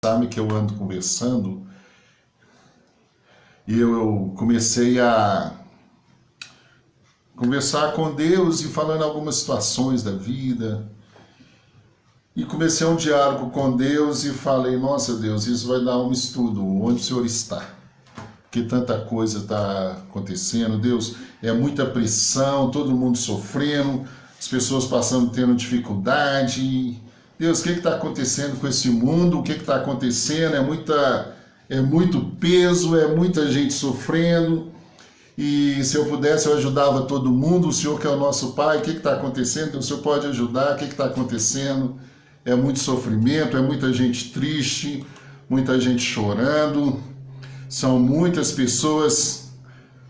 sabe que eu ando conversando e eu comecei a conversar com Deus e falando algumas situações da vida. E comecei um diálogo com Deus e falei, nossa Deus, isso vai dar um estudo, onde o Senhor está? Porque tanta coisa está acontecendo, Deus, é muita pressão, todo mundo sofrendo, as pessoas passando, tendo dificuldade. Deus, o que está acontecendo com esse mundo? O que está acontecendo? É muito peso, é muita gente sofrendo. E se eu pudesse, eu ajudava todo mundo. O Senhor que é o nosso Pai, o que está acontecendo? O Senhor pode ajudar, o que está acontecendo? É muito sofrimento, é muita gente triste, muita gente chorando. São muitas pessoas,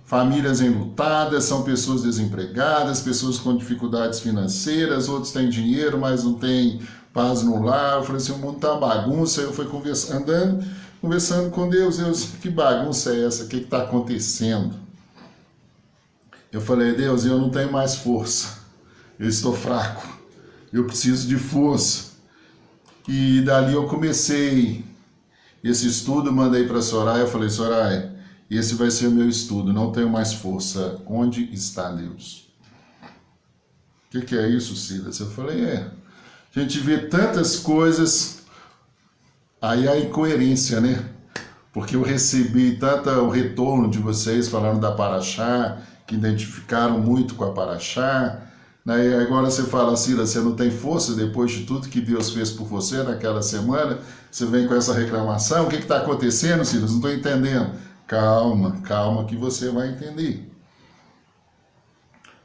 famílias enlutadas, são pessoas desempregadas, pessoas com dificuldades financeiras, outros têm dinheiro, mas não têm paz no lar. Eu falei assim, o mundo está uma bagunça. Eu fui conversando com Deus. Deus, que bagunça é essa? O que está acontecendo? Eu falei, Deus, eu não tenho mais força. Eu estou fraco. Eu preciso de força. E dali eu comecei esse estudo, mandei para a Soraya. Eu falei, Soraya, esse vai ser o meu estudo. Não tenho mais força. Onde está Deus? O que é isso, Silas? Eu falei, a gente vê tantas coisas, aí a incoerência, né? Porque eu recebi tanto o retorno de vocês falando da Paraxá, que identificaram muito com a Paraxá. Né? E agora você fala, Silas, você não tem força depois de tudo que Deus fez por você naquela semana? Você vem com essa reclamação? O que está acontecendo, Silas? Não estou entendendo. Calma, calma que você vai entender.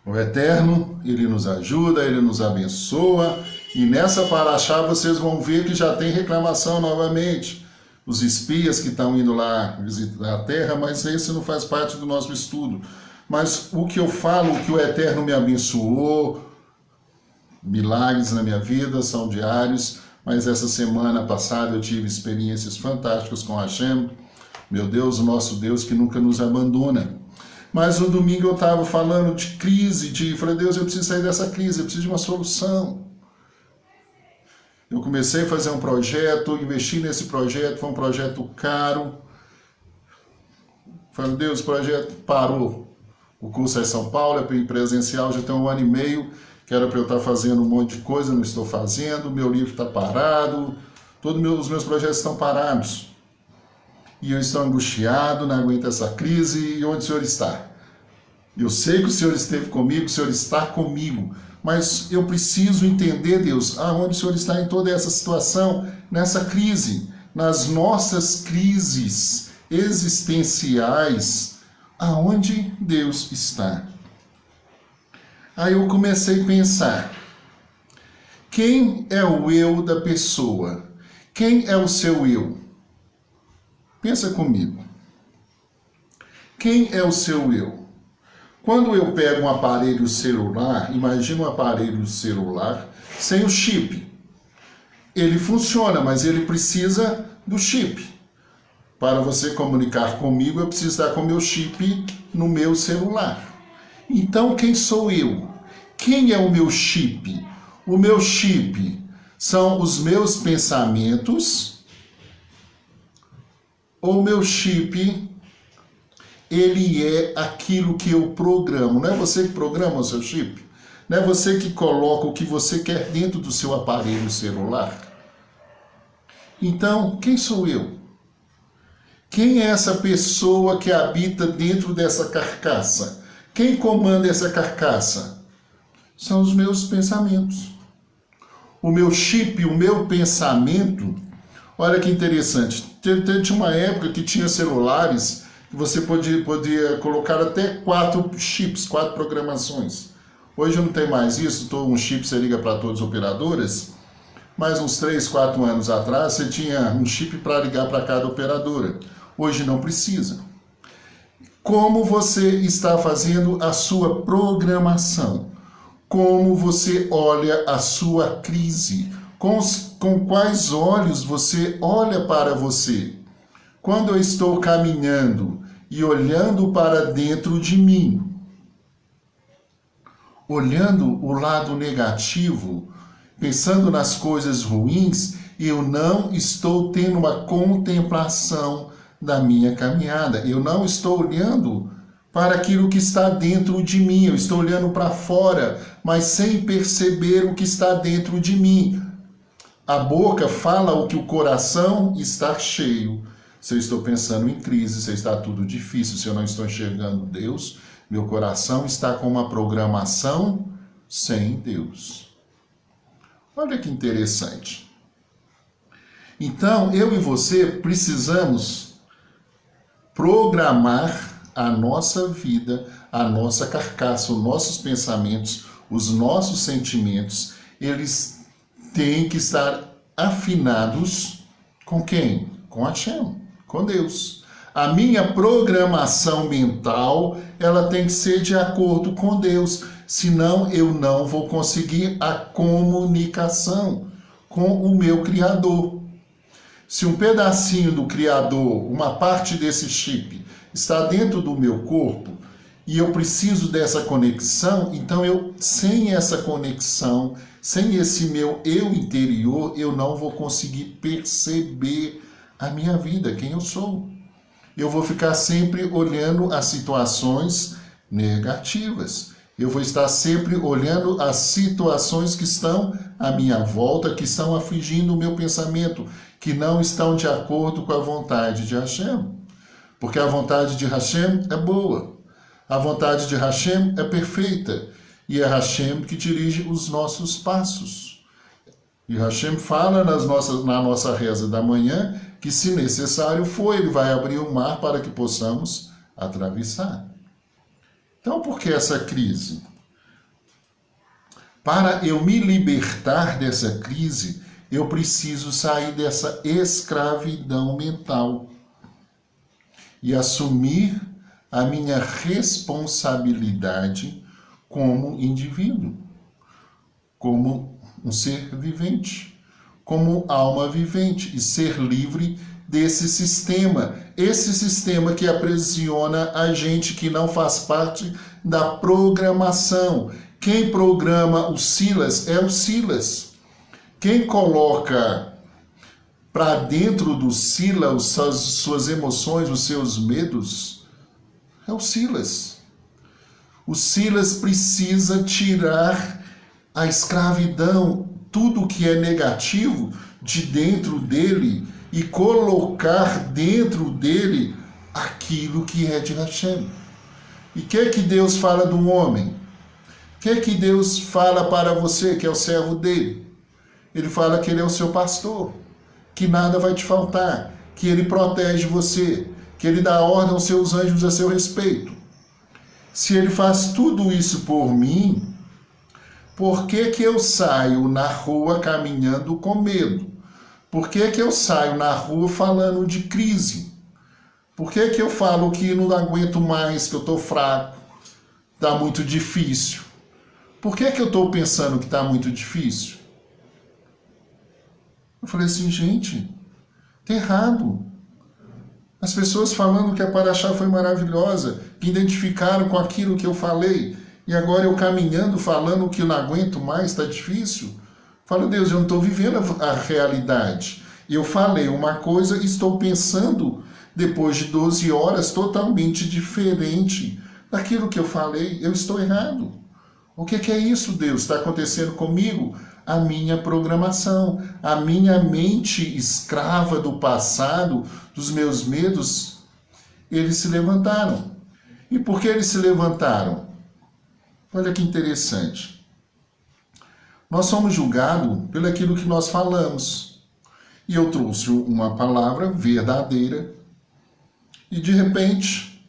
O Eterno, Ele nos ajuda, Ele nos abençoa. E nessa Paraxá vocês vão ver que já tem reclamação novamente. Os espias que estão indo lá visitar a terra, mas esse não faz parte do nosso estudo. Mas o que eu falo, o que o Eterno me abençoou, milagres na minha vida são diários, mas essa semana passada eu tive experiências fantásticas com Hashem, meu Deus, o nosso Deus que nunca nos abandona. Mas no domingo eu estava falando de crise, falei, Deus, eu preciso sair dessa crise, eu preciso de uma solução. Eu comecei a fazer um projeto, investi nesse projeto, foi um projeto caro. Falei, Deus, o projeto parou. O curso é em São Paulo, é presencial, já tem 1 ano e meio, que era para eu estar fazendo um monte de coisa, não estou fazendo, meu livro está parado, todos os meus projetos estão parados. E eu estou angustiado, não aguento essa crise, e onde o Senhor está? Eu sei que o Senhor esteve comigo, o Senhor está comigo, mas eu preciso entender, Deus, aonde o Senhor está em toda essa situação, nessa crise, nas nossas crises existenciais, aonde Deus está. Aí eu comecei a pensar, quem é o eu da pessoa? Quem é o seu eu? Pensa comigo. Quem é o seu eu? Quando eu pego um aparelho celular, imagina um aparelho celular sem o chip. Ele funciona, mas ele precisa do chip. Para você comunicar comigo, eu preciso estar com o meu chip no meu celular. Então, quem sou eu? Quem é o meu chip? O meu chip são os meus pensamentos. O meu chip, ele é aquilo que eu programo. Não é você que programa o seu chip? Não é você que coloca o que você quer dentro do seu aparelho celular? Então, quem sou eu? Quem é essa pessoa que habita dentro dessa carcaça? Quem comanda essa carcaça? São os meus pensamentos. O meu chip, o meu pensamento, olha que interessante. Tinha uma época que tinha celulares que você podia colocar até 4 chips, 4 programações. Hoje não tem mais isso, um chip você liga para todas as operadoras, mas uns 3, 4 anos atrás você tinha um chip para ligar para cada operadora. Hoje não precisa. Como você está fazendo a sua programação? Como você olha a sua crise? Com quais olhos você olha para você? Quando eu estou caminhando e olhando para dentro de mim, olhando o lado negativo, pensando nas coisas ruins Eu não estou tendo uma contemplação da minha caminhada. Eu não estou olhando para aquilo que está dentro de mim. Eu estou olhando para fora, mas sem perceber o que está dentro de mim. A boca fala o que o coração está cheio. Se eu estou pensando em crise, se está tudo difícil, se eu não estou enxergando Deus, meu coração está com uma programação sem Deus. Olha que interessante. Então, eu e você precisamos programar a nossa vida, a nossa carcaça, os nossos pensamentos, os nossos sentimentos. Eles têm que estar afinados com quem? Com Hashem, com Deus. A minha programação mental, ela tem que ser de acordo com Deus, senão eu não vou conseguir a comunicação com o meu Criador. Se um pedacinho do Criador, uma parte desse chip, está dentro do meu corpo e eu preciso dessa conexão, então sem essa conexão, sem esse meu eu interior, eu não vou conseguir perceber a minha vida, quem eu sou. Eu vou ficar sempre olhando as situações negativas. Eu vou estar sempre olhando as situações que estão à minha volta, que estão afligindo o meu pensamento, que não estão de acordo com a vontade de Hashem. Porque a vontade de Hashem é boa. A vontade de Hashem é perfeita. E é Hashem que dirige os nossos passos. E Hashem fala na nossa reza da manhã que, se necessário for, Ele vai abrir o mar para que possamos atravessar. Então, por que essa crise? Para eu me libertar dessa crise, eu preciso sair dessa escravidão mental e assumir a minha responsabilidade como indivíduo, como um ser vivente, como alma vivente, e ser livre desse sistema, esse sistema que aprisiona a gente, que não faz parte da programação. Quem programa o Silas é o Silas. Quem coloca para dentro do Silas suas emoções, os seus medos, é o Silas. O Silas precisa tirar a escravidão, tudo que é negativo, de dentro dele e colocar dentro dele aquilo que é de Hashem. E o que Deus fala do homem? O que Deus fala para você, que é o servo dele? Ele fala que ele é o seu pastor, que nada vai te faltar, que ele protege você, que ele dá ordem aos seus anjos a seu respeito. Se ele faz tudo isso por mim, por que eu saio na rua caminhando com medo? Por que eu saio na rua falando de crise? Por que eu falo que não aguento mais, que eu estou fraco, está muito difícil? Por que eu estou pensando que está muito difícil? Eu falei assim, gente, tá errado. As pessoas falando que a Paraxá foi maravilhosa, que identificaram com aquilo que eu falei, e agora eu caminhando, falando que eu não aguento mais, está difícil. Falo, Deus, eu não estou vivendo a realidade. Eu falei uma coisa e estou pensando, depois de 12 horas, totalmente diferente daquilo que eu falei. Eu estou errado. O que é isso, Deus? Está acontecendo comigo? A minha programação, a minha mente escrava do passado, dos meus medos, eles se levantaram. E por que eles se levantaram? Olha que interessante. Nós somos julgados pelo aquilo que nós falamos. E eu trouxe uma palavra verdadeira. E de repente,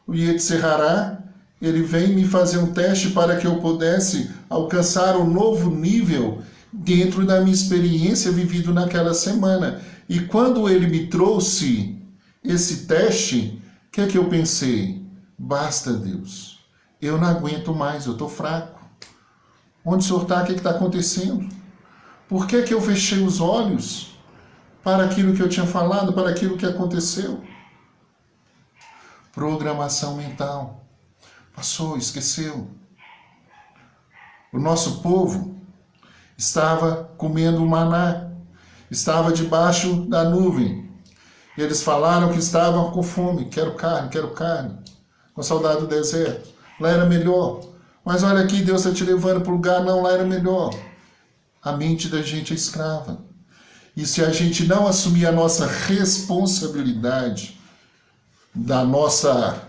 o Yetzer Hará, ele vem me fazer um teste para que eu pudesse alcançar um novo nível dentro da minha experiência vivida naquela semana. E quando ele me trouxe esse teste, o que é que eu pensei? Basta, Deus. Eu não aguento mais, eu estou fraco. Onde o Senhor está? O que está acontecendo? Por que eu fechei os olhos para aquilo que eu tinha falado, para aquilo que aconteceu? Programação mental. Passou, esqueceu. O nosso povo estava comendo maná. estava debaixo da nuvem. Eles falaram que estavam com fome, quero carne, com saudade do deserto. Lá era melhor. Mas olha aqui, Deus está te levando para o lugar, não, lá era melhor. A mente da gente é escrava. E se a gente não assumir a nossa responsabilidade, da nossa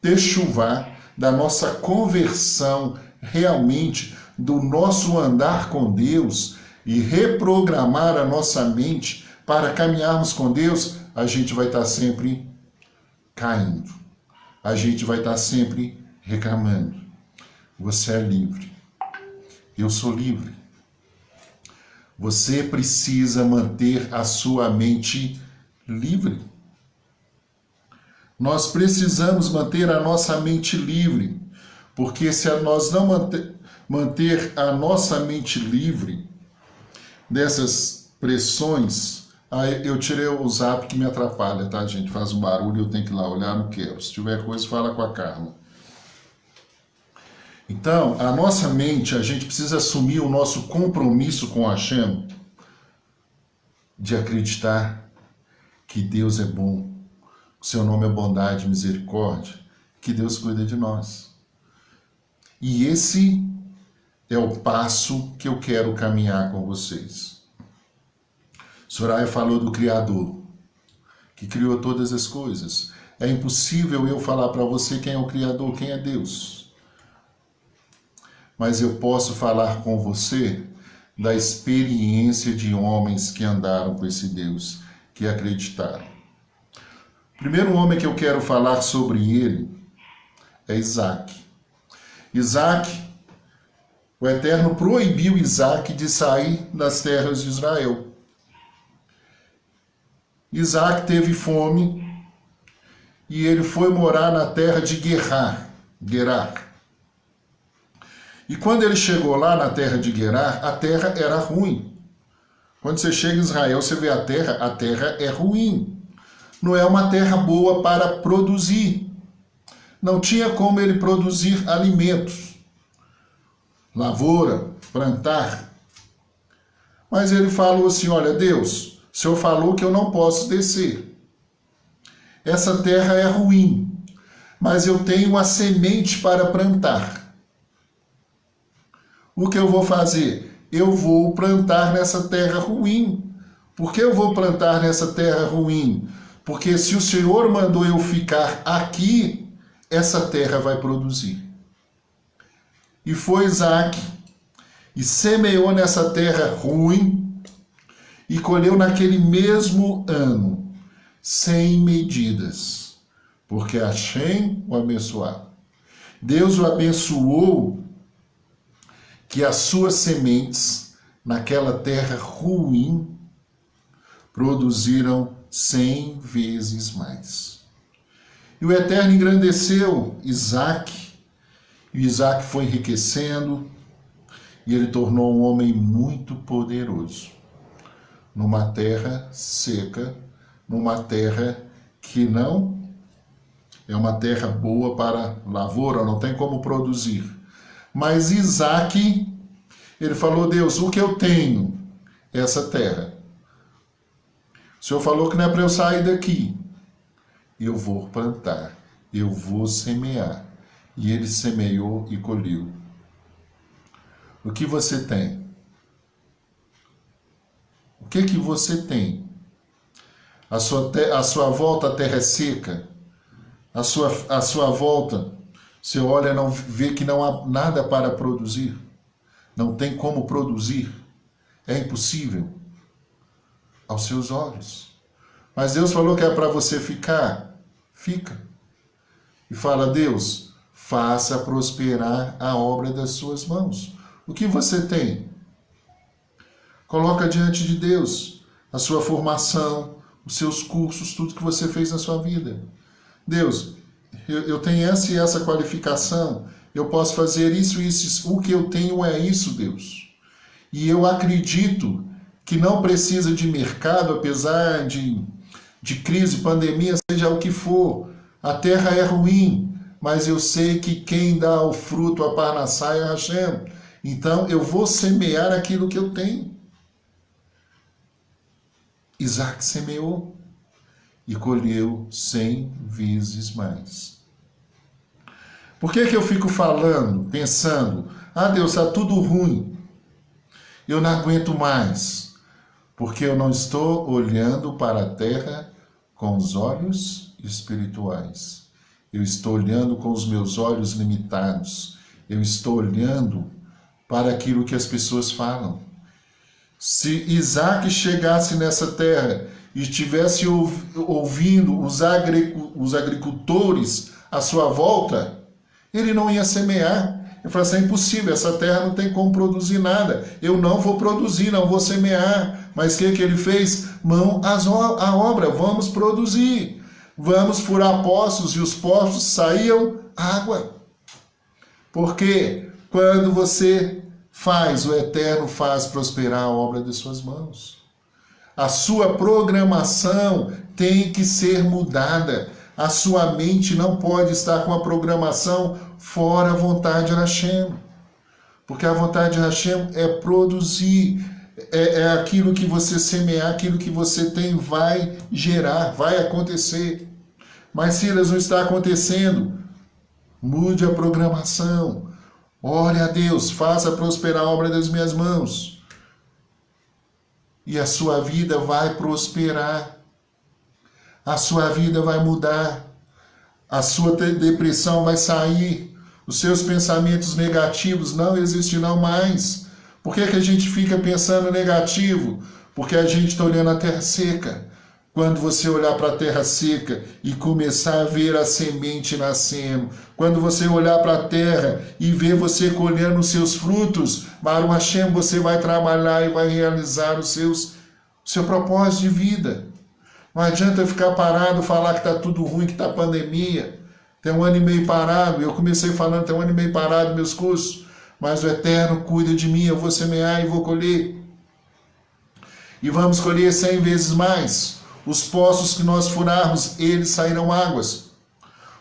techuvá, da nossa conversão, realmente, do nosso andar com Deus e reprogramar a nossa mente para caminharmos com Deus, a gente vai estar sempre caindo. A gente vai estar sempre reclamando. Você é livre. Eu sou livre. Você precisa manter a sua mente livre. Nós precisamos manter a nossa mente livre, porque se nós não manter a nossa mente livre dessas pressões, aí eu tirei o zap que me atrapalha, tá, gente? Faz um barulho, eu tenho que ir lá olhar, não quero. Se tiver coisa, fala com a Carla. Então, a nossa mente, a gente precisa assumir o nosso compromisso com Hashem de acreditar que Deus é bom, que seu nome é bondade e misericórdia, que Deus cuida de nós. E esse é o passo que eu quero caminhar com vocês. Soraya falou do Criador, que criou todas as coisas. É impossível eu falar para você quem é o Criador, quem é Deus. Mas eu posso falar com você da experiência de homens que andaram com esse Deus, que acreditaram. O primeiro homem que eu quero falar sobre ele é Isaac. Isaac, o Eterno proibiu Isaac de sair das terras de Israel. Isaac teve fome e ele foi morar na terra de Gerar. E quando ele chegou lá na terra de Gerar, a terra era ruim. Quando você chega em Israel, você vê a terra é ruim. Não é uma terra boa para produzir. Não tinha como ele produzir alimentos, lavoura, plantar. Mas ele falou assim, olha, Deus, o Senhor falou que eu não posso descer. Essa terra é ruim, mas eu tenho a semente para plantar. O que eu vou fazer? Eu vou plantar nessa terra ruim. Por que eu vou plantar nessa terra ruim? Porque se o Senhor mandou eu ficar aqui, essa terra vai produzir. E foi Isaac, e semeou nessa terra ruim, e colheu naquele mesmo ano, sem medidas, porque Hashem o abençoava. Deus o abençoou, que as suas sementes naquela terra ruim produziram 100 vezes mais. E o Eterno engrandeceu Isaac, e Isaac foi enriquecendo, e ele tornou um homem muito poderoso, numa terra seca, numa terra que não é uma terra boa para lavoura, não tem como produzir. Mas Isaac, ele falou, Deus, o que eu tenho é essa terra. O Senhor falou que não é para eu sair daqui. Eu vou plantar, eu vou semear. E ele semeou e colheu. O que você tem? O que você tem? A sua volta a terra é seca? A sua volta, você olha e não vê que não há nada para produzir? Não tem como produzir? É impossível aos seus olhos. Mas Deus falou que é para você ficar. Fica. E fala, Deus, faça prosperar a obra das suas mãos. O que você tem? Coloca diante de Deus a sua formação, os seus cursos, tudo que você fez na sua vida. Deus, eu tenho essa e essa qualificação, eu posso fazer isso e isso. O que eu tenho é isso, Deus. E eu acredito que não precisa de mercado, apesar de crise, pandemia, seja o que for. A terra é ruim, mas eu sei que quem dá o fruto a Parnassá é Hashem. Então eu vou semear aquilo que eu tenho. Isaac semeou e colheu 100 vezes mais. Por que eu fico falando, pensando, Deus, está tudo ruim, eu não aguento mais? Porque eu não estou olhando para a terra com os olhos espirituais. Eu estou olhando com os meus olhos limitados. Eu estou olhando para aquilo que as pessoas falam. Se Isaac chegasse nessa terra e estivesse ouvindo os agricultores à sua volta, ele não ia semear. Ele falou assim, é impossível, essa terra não tem como produzir nada. Eu não vou produzir, não vou semear. Mas o que ele fez? Mão à obra, vamos produzir. Vamos furar poços, e os poços saíam água. Porque quando você faz, o Eterno faz prosperar a obra de suas mãos. A sua programação tem que ser mudada. A sua mente não pode estar com a programação fora a vontade de Hashem. Porque a vontade de Hashem é produzir, é aquilo que você semear, aquilo que você tem vai gerar, vai acontecer. Mas se elas não está acontecendo, mude a programação. Ore a Deus, faça prosperar a obra das minhas mãos. E a sua vida vai prosperar. A sua vida vai mudar. A sua depressão vai sair. Os seus pensamentos negativos não existirão mais. Por que a gente fica pensando negativo? Porque a gente está olhando a terra seca. Quando você olhar para a terra seca e começar a ver a semente nascendo, quando você olhar para a terra e ver você colhendo os seus frutos, Baruch Hashem, você vai trabalhar e vai realizar o seu propósito de vida. Não adianta ficar parado, falar que está tudo ruim, que está pandemia. Tem 1 ano e meio parado, eu comecei falando, tem 1 ano e meio parado meus cursos, mas o Eterno cuida de mim, eu vou semear e vou colher. E vamos colher 100 vezes mais. Os poços que nós furarmos, eles sairão águas.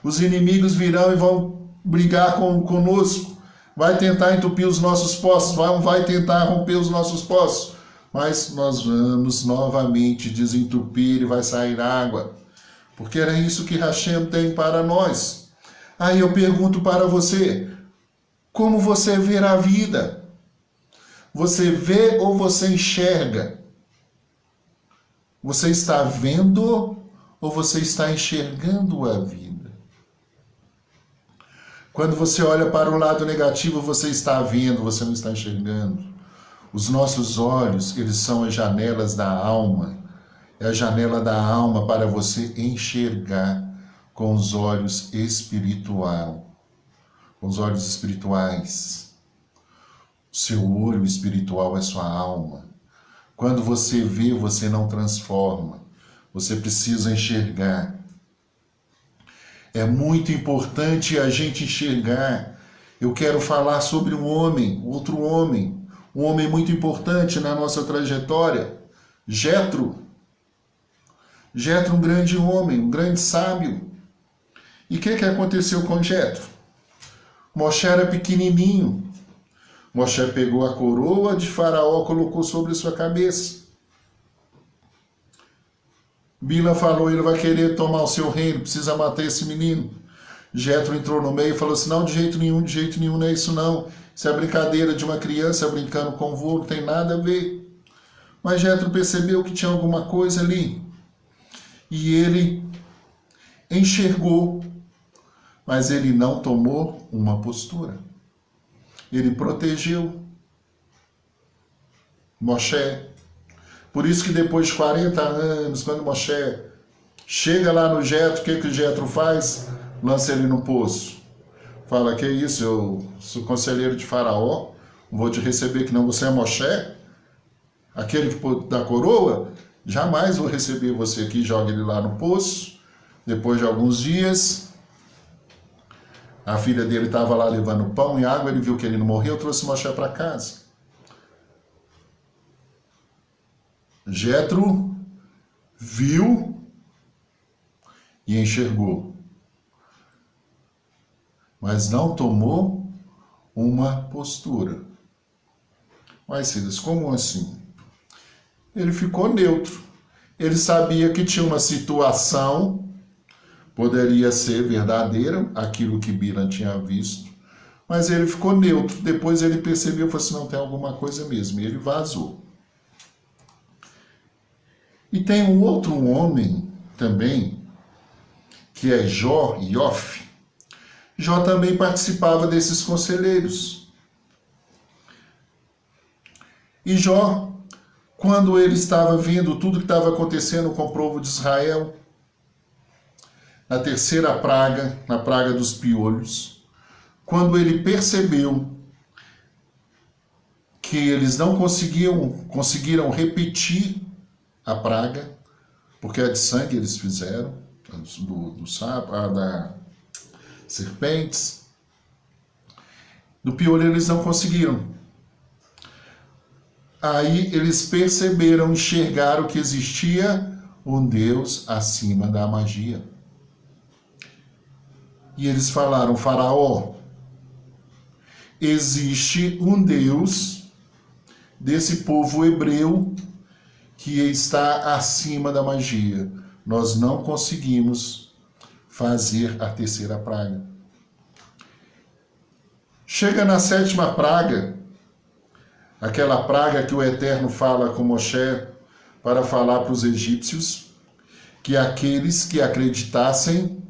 Os inimigos virão e vão brigar conosco. Vai tentar entupir os nossos poços, vai tentar romper os nossos poços. Mas nós vamos novamente desentupir e vai sair água. Porque era isso que Hashem tem para nós. Aí eu pergunto para você, como você vê a vida? Você vê ou você enxerga? Você está vendo ou você está enxergando a vida? Quando você olha para o lado negativo, você está vendo, você não está enxergando. Os nossos olhos, eles são as janelas da alma. É a janela da alma para você enxergar com os olhos espirituais. Com os olhos espirituais. O seu olho espiritual é sua alma. Quando você vê, você não transforma. Você precisa enxergar. É muito importante a gente enxergar. Eu quero falar sobre um homem, outro homem. Um homem muito importante na nossa trajetória. Jetro. Jetro, um grande homem, um grande sábio. E o que aconteceu com Jetro? Moshe era pequenininho. Moshe pegou a coroa de Faraó, colocou sobre sua cabeça. Bila falou, ele vai querer tomar o seu reino, precisa matar esse menino. Jetro entrou no meio e falou assim, não, de jeito nenhum, não é isso não. Isso é brincadeira de uma criança brincando com voo, não tem nada a ver. Mas Jetro percebeu que tinha alguma coisa ali. E ele enxergou, mas ele não tomou uma postura. Ele protegeu Moshe. Por isso que depois de 40 anos, quando Moshe chega lá no Jetro, o que o Jetro faz? Lança ele no poço. Fala, que isso, eu sou conselheiro de Faraó, vou te receber que não você é Moshe? Aquele da coroa? Jamais vou receber você aqui, joga ele lá no poço. Depois de alguns dias, a filha dele estava lá levando pão e água, ele viu que ele não morreu, trouxe Moshe para casa. Jetro viu e enxergou, mas não tomou uma postura. Mas, Silas, como assim? Ele ficou neutro. Ele sabia que tinha uma situação, poderia ser verdadeira, aquilo que Bilam tinha visto, mas ele ficou neutro. Depois ele percebeu e falou assim, não, tem alguma coisa mesmo, e ele vazou. E tem um outro homem também, que é Ioffe. Jó também participava desses conselheiros. E Jó, quando ele estava vendo tudo que estava acontecendo com o povo de Israel, na terceira praga, na praga dos piolhos, quando ele percebeu que eles não conseguiram repetir a praga, porque a de sangue eles fizeram, do sapo, a da serpentes, do piolho eles não conseguiram. Aí eles perceberam, enxergaram que existia um Deus acima da magia. E eles falaram, Faraó, existe um Deus desse povo hebreu que está acima da magia. Nós não conseguimos fazer a terceira praga. Chega na sétima praga, aquela praga que o Eterno fala com Moshe para falar para os egípcios, que aqueles que acreditassem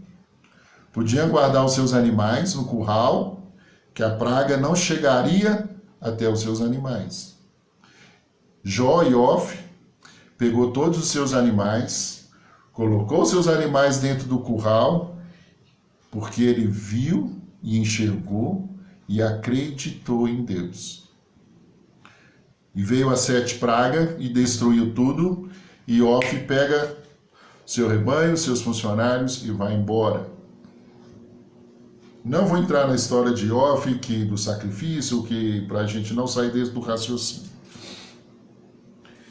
podiam guardar os seus animais no curral, que a praga não chegaria até os seus animais. Ioffe pegou todos os seus animais, colocou seus animais dentro do curral, porque ele viu e enxergou e acreditou em Deus. E veio a 7 praga e destruiu tudo, e Ioffe pega seu rebanho, seus funcionários e vai embora. Não vou entrar na história de Ioffe, do sacrifício, para a gente não sair dentro do raciocínio.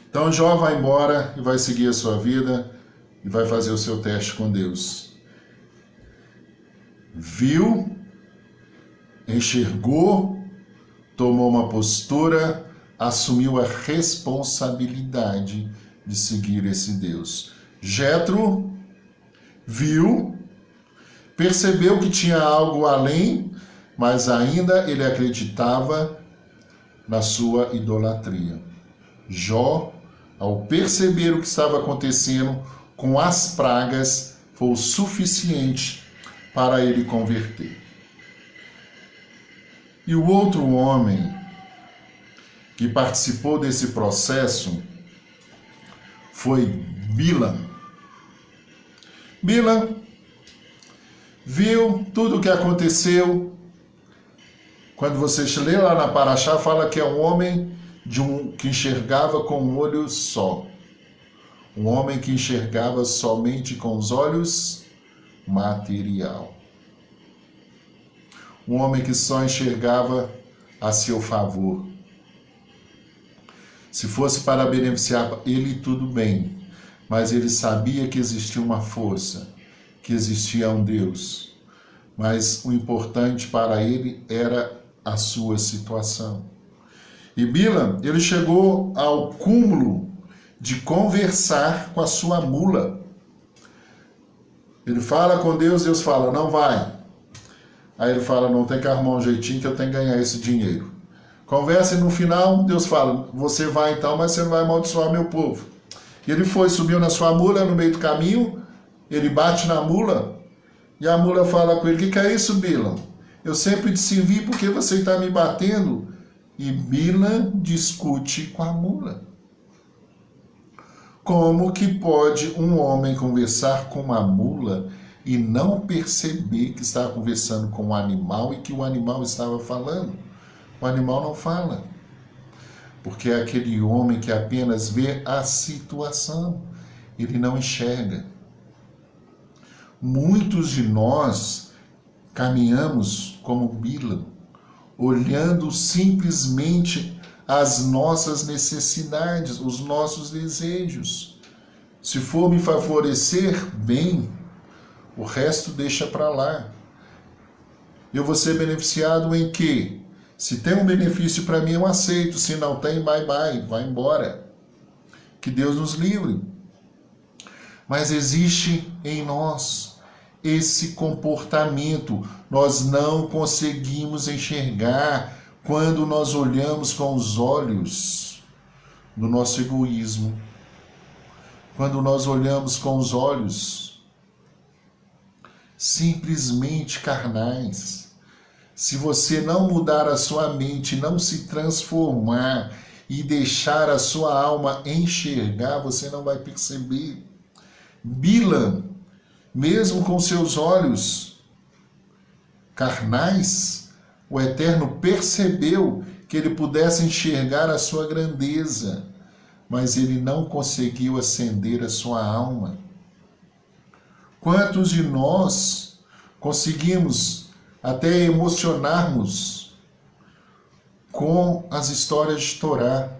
Então Jó vai embora e vai seguir a sua vida e vai fazer o seu teste com Deus. Viu, enxergou, tomou uma postura, assumiu a responsabilidade de seguir esse Deus. Jetro viu, percebeu que tinha algo além, mas ainda ele acreditava na sua idolatria. Jó, ao perceber o que estava acontecendo com as pragas, foi o suficiente para ele converter. E o outro homem que participou desse processo foi Bilam. Bilam viu tudo o que aconteceu. Quando você lê lá na Paraxá, fala que é um homem que enxergava com um olho só. Um homem que enxergava somente com os olhos material. Um homem que só enxergava a seu favor. Se fosse para beneficiar ele, tudo bem. Mas ele sabia que existia uma força, que existia um Deus. Mas o importante para ele era a sua situação. E Bilam, ele chegou ao cúmulo de conversar com a sua mula. Ele fala com Deus, Deus fala, não vai. Aí ele fala, não, tem que arrumar um jeitinho que eu tenho que ganhar esse dinheiro. Conversa e no final, Deus fala, você vai então, mas você não vai amaldiçoar meu povo. E ele foi, subiu na sua mula, no meio do caminho, ele bate na mula, e a mula fala com ele, o que é isso, Bilam? Eu sempre te servi porque você está me batendo. E Bilam discute com a mula. Como que pode um homem conversar com uma mula e não perceber que estava conversando com um animal e que o animal estava falando? O animal não fala. Porque é aquele homem que apenas vê a situação. Ele não enxerga. Muitos de nós caminhamos como Bilam, olhando simplesmente as nossas necessidades, os nossos desejos. Se for me favorecer, bem, o resto deixa para lá. Eu vou ser beneficiado em quê? Se tem um benefício para mim, eu aceito. Se não tem, bye bye, vai embora. Que Deus nos livre. Mas existe em nós esse comportamento. Nós não conseguimos enxergar quando nós olhamos com os olhos do nosso egoísmo. Quando nós olhamos com os olhos simplesmente carnais. Se você não mudar a sua mente, não se transformar e deixar a sua alma enxergar, você não vai perceber. Bilam, mesmo com seus olhos carnais, o Eterno percebeu que ele pudesse enxergar a sua grandeza, mas ele não conseguiu acender a sua alma. Quantos de nós conseguimos até emocionarmos com as histórias de Torá,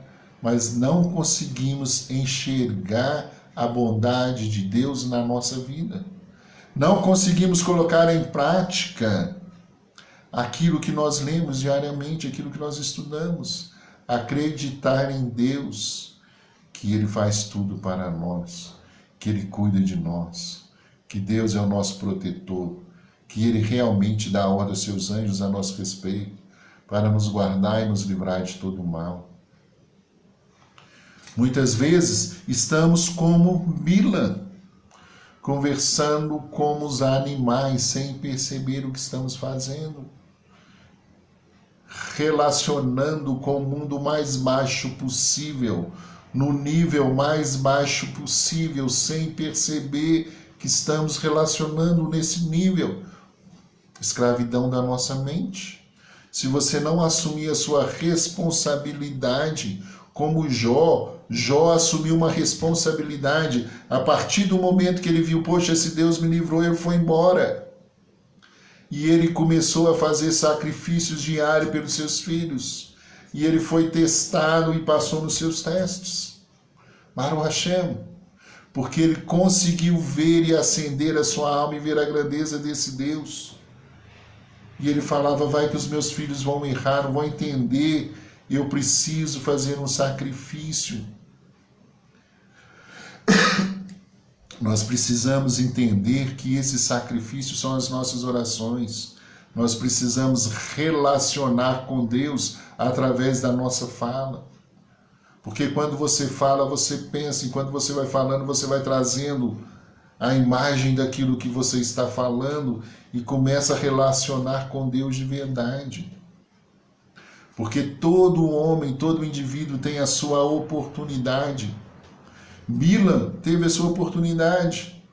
mas não conseguimos enxergar a bondade de Deus na nossa vida? Não conseguimos colocar em prática aquilo que nós lemos diariamente, aquilo que nós estudamos, acreditar em Deus, que Ele faz tudo para nós, que Ele cuida de nós, que Deus é o nosso protetor, que Ele realmente dá ordem aos seus anjos a nosso respeito, para nos guardar e nos livrar de todo o mal. Muitas vezes estamos como Bilam, conversando como os animais, sem perceber o que estamos fazendo, relacionando com o mundo mais baixo possível, no nível mais baixo possível, sem perceber que estamos relacionando nesse nível. Escravidão da nossa mente. Se você não assumir a sua responsabilidade, como Jó assumiu uma responsabilidade. A partir do momento que ele viu, poxa, esse Deus me livrou, ele foi embora. E ele começou a fazer sacrifícios diários pelos seus filhos. E ele foi testado e passou nos seus testes. Baruch Hashem, porque ele conseguiu ver e acender a sua alma e ver a grandeza desse Deus. E ele falava, vai que os meus filhos vão errar, vão entender, eu preciso fazer um sacrifício. Nós precisamos entender que esses sacrifícios são as nossas orações. Nós precisamos relacionar com Deus através da nossa fala. Porque quando você fala, você pensa, e quando você vai falando, você vai trazendo a imagem daquilo que você está falando e começa a relacionar com Deus de verdade. Porque todo homem, todo indivíduo tem a sua oportunidade. Bilam teve a sua oportunidade,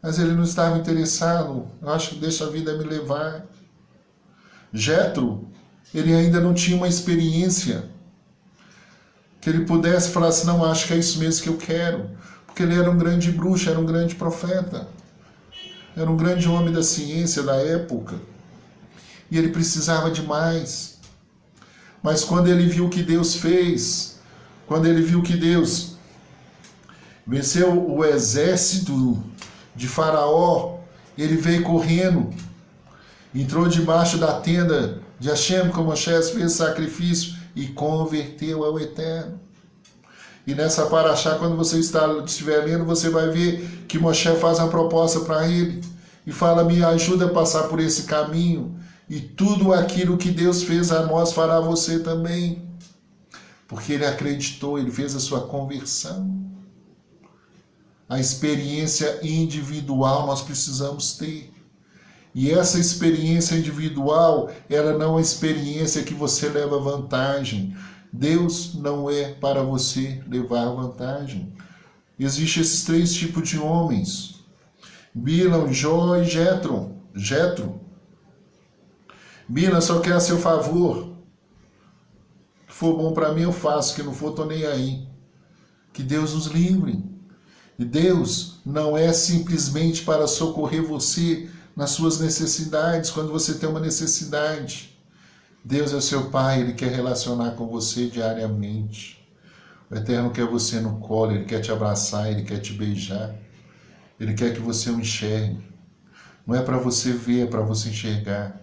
mas ele não estava interessado. Eu acho que deixa a vida me levar. Jetro, ele ainda não tinha uma experiência que ele pudesse falar assim, não, acho que é isso mesmo que eu quero. Porque ele era um grande bruxo, era um grande profeta, era um grande homem da ciência da época, e ele precisava de mais. Mas quando ele viu o que Deus fez, quando ele viu que Deus venceu o exército de Faraó, ele veio correndo, entrou debaixo da tenda de Hashem, como Moisés fez sacrifício, e converteu ao Eterno. E nessa paraxá, quando você estiver lendo, você vai ver que Moisés faz uma proposta para ele e fala, me ajuda a passar por esse caminho, e tudo aquilo que Deus fez a nós fará você também. Porque ele acreditou, ele fez a sua conversão. A experiência individual nós precisamos ter. E essa experiência individual, ela não é uma experiência que você leva vantagem. Deus não é para você levar vantagem. Existem esses três tipos de homens. Bilam, Jó e Jetro. Bilam só quer a seu favor. Se for bom para mim, eu faço. Que não for, estou nem aí. Que Deus nos livre. E Deus não é simplesmente para socorrer você nas suas necessidades, quando você tem uma necessidade. Deus é seu Pai, Ele quer relacionar com você diariamente. O Eterno quer você no colo, Ele quer te abraçar, Ele quer te beijar. Ele quer que você o enxergue. Não é para você ver, é para você enxergar.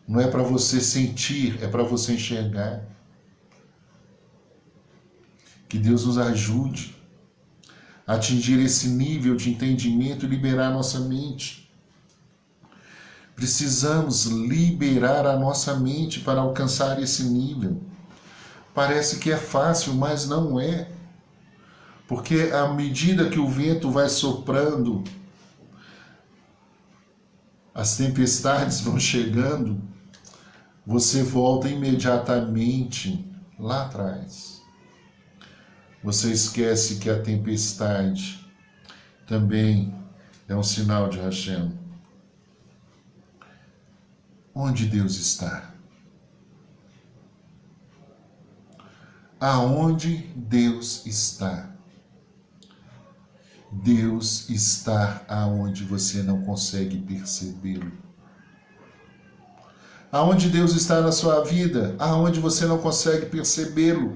Não é para você sentir, é para você enxergar. Que Deus nos ajude atingir esse nível de entendimento e liberar nossa mente. Precisamos liberar a nossa mente para alcançar esse nível. Parece que é fácil, mas não é. Porque à medida que o vento vai soprando, as tempestades vão chegando, você volta imediatamente lá atrás. Você esquece que a tempestade também é um sinal de Hashem. Onde Deus está? Aonde Deus está? Deus está aonde você não consegue percebê-lo. Aonde Deus está na sua vida, aonde você não consegue percebê-lo.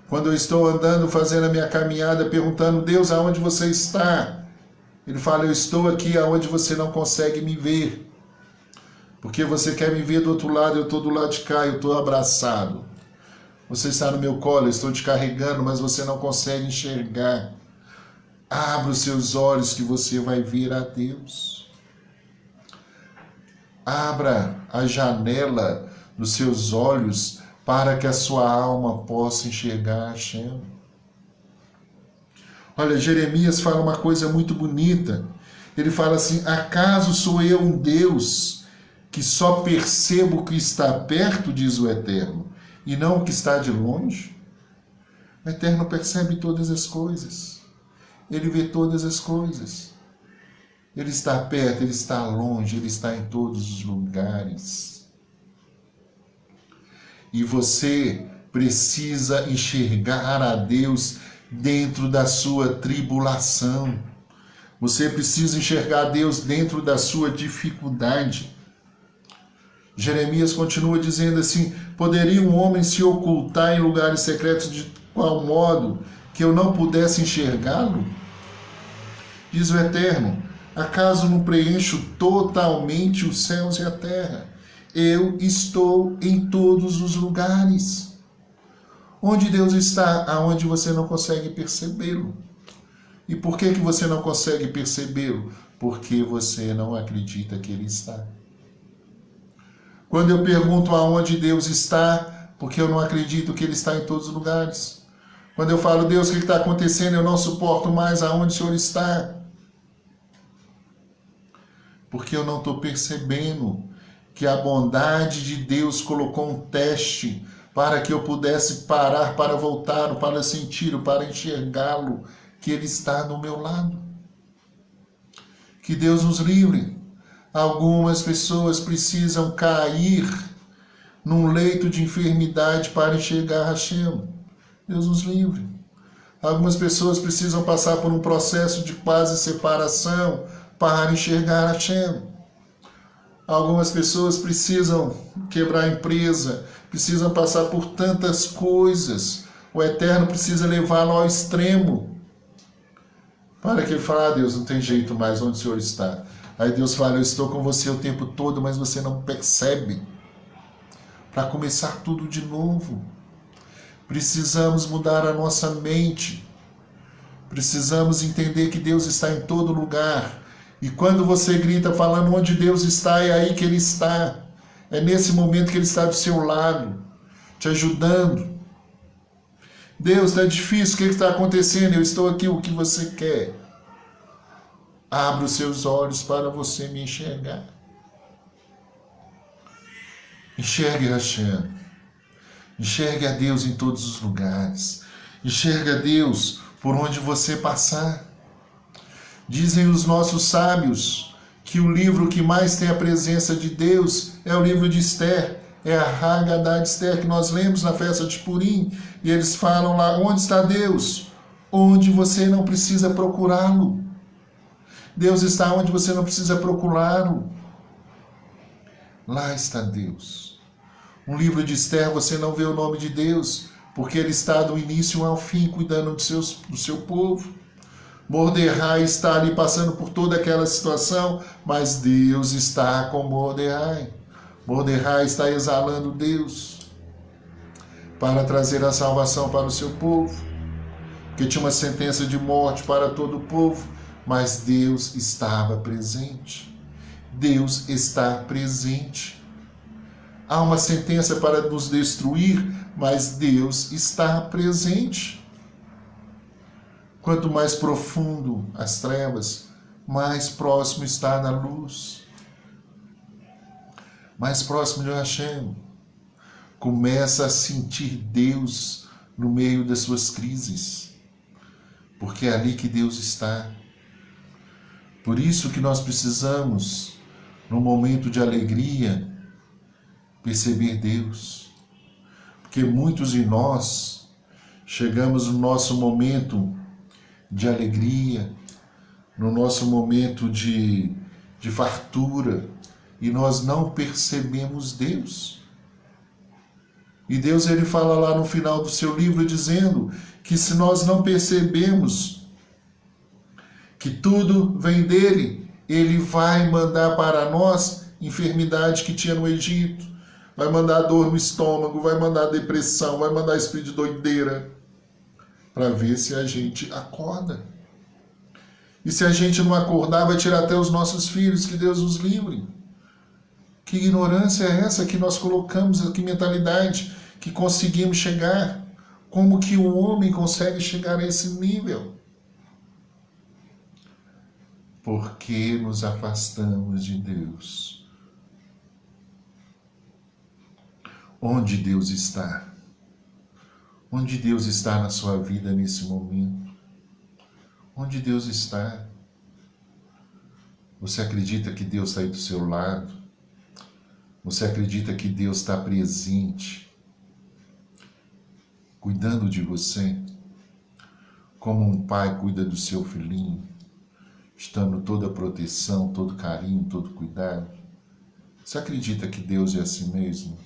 Quando eu estou andando, fazendo a minha caminhada, perguntando, Deus, aonde você está? Ele fala, eu estou aqui aonde você não consegue me ver. Porque você quer me ver do outro lado, eu estou do lado de cá, eu estou abraçado. Você está no meu colo, eu estou te carregando, mas você não consegue enxergar. Abra os seus olhos que você vai ver a Deus. Abra a janela dos seus olhos para que a sua alma possa enxergar Hashem. Olha, Jeremias fala uma coisa muito bonita. Ele fala assim, acaso sou eu um Deus que só percebo o que está perto, diz o Eterno, e não o que está de longe? O Eterno percebe todas as coisas. Ele vê todas as coisas. Ele está perto, ele está longe, ele está em todos os lugares. E você precisa enxergar a Deus dentro da sua tribulação. Você precisa enxergar a Deus dentro da sua dificuldade. Jeremias continua dizendo assim, poderia um homem se ocultar em lugares secretos de qual modo que eu não pudesse enxergá-lo? Diz o Eterno, acaso não preencho totalmente os céus e a terra? Eu estou em todos os lugares. Onde Deus está? Aonde você não consegue percebê-lo. E por que você não consegue percebê-lo? Porque você não acredita que Ele está. Quando eu pergunto aonde Deus está, porque eu não acredito que Ele está em todos os lugares. Quando eu falo, Deus, o que está acontecendo? Eu não suporto mais aonde o Senhor está. Porque eu não estou percebendo que a bondade de Deus colocou um teste para que eu pudesse parar, para voltar, para sentir, para enxergá-lo, que Ele está do meu lado. Que Deus nos livre. Algumas pessoas precisam cair num leito de enfermidade para enxergar Hashem. Deus nos livre. Algumas pessoas precisam passar por um processo de quase separação para enxergar Hashem. Algumas pessoas precisam quebrar a empresa, precisam passar por tantas coisas. O Eterno precisa levá-lo ao extremo para que ele fale, Deus, não tem jeito mais onde o Senhor está. Aí Deus fala, eu estou com você o tempo todo, mas você não percebe. Para começar tudo de novo. Precisamos mudar a nossa mente. Precisamos entender que Deus está em todo lugar. E quando você grita falando onde Deus está, é aí que Ele está. É nesse momento que Ele está do seu lado, te ajudando. Deus, está difícil, o que está acontecendo? Eu estou aqui, o que você quer? Abra os seus olhos para você me enxergar. Enxergue Hashem. Enxergue a Deus em todos os lugares. Enxergue a Deus por onde você passar. Dizem os nossos sábios que o livro que mais tem a presença de Deus é o livro de Esther. É a Haggadah de Esther que nós lemos na festa de Purim. E eles falam lá, onde está Deus? Onde você não precisa procurá-lo. Deus está onde você não precisa procurá-lo. Lá está Deus. Um livro de Esther, você não vê o nome de Deus, porque Ele está do início ao fim, cuidando do seu povo. Mordecai está ali passando por toda aquela situação, mas Deus está com Mordecai. Mordecai está exalando Deus para trazer a salvação para o seu povo. porque tinha uma sentença de morte para todo o povo, mas Deus estava presente. Deus está presente. Há uma sentença para nos destruir, mas Deus está presente. Quanto mais profundo as trevas, mais próximo está da luz. Mais próximo de Hashem. Começa a sentir Deus no meio das suas crises. Porque é ali que Deus está. Por isso que nós precisamos, no momento de alegria, perceber Deus. Porque muitos de nós chegamos no nosso momento de alegria, no nosso momento de fartura, e nós não percebemos Deus. E Deus, ele fala lá no final do seu livro, dizendo que se nós não percebemos que tudo vem dele, ele vai mandar para nós enfermidade que tinha no Egito, vai mandar dor no estômago, vai mandar depressão, vai mandar espírito de doideira, para ver se a gente acorda. E se a gente não acordar, vai tirar até os nossos filhos, que Deus os livre. Que ignorância é essa que nós colocamos, que mentalidade que conseguimos chegar? Como que o homem consegue chegar a esse nível? Porque nos afastamos de Deus. Onde Deus está? Onde Deus está na sua vida nesse momento? Onde Deus está? Você acredita que Deus está aí do seu lado? Você acredita que Deus está presente, cuidando de você, como um pai cuida do seu filhinho, estando toda a proteção, todo carinho, todo cuidado? Você acredita que Deus é assim mesmo?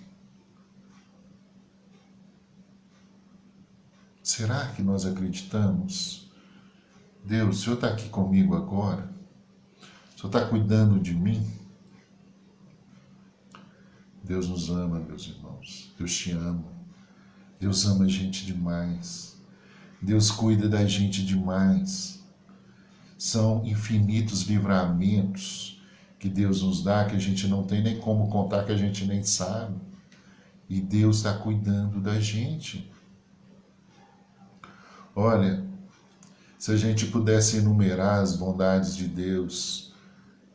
Será que nós acreditamos? Deus, o Senhor está aqui comigo agora? O Senhor está cuidando de mim? Deus nos ama, meus irmãos. Deus te ama. Deus ama a gente demais. Deus cuida da gente demais. São infinitos livramentos que Deus nos dá, que a gente não tem nem como contar, que a gente nem sabe. E Deus está cuidando da gente. Olha, se a gente pudesse enumerar as bondades de Deus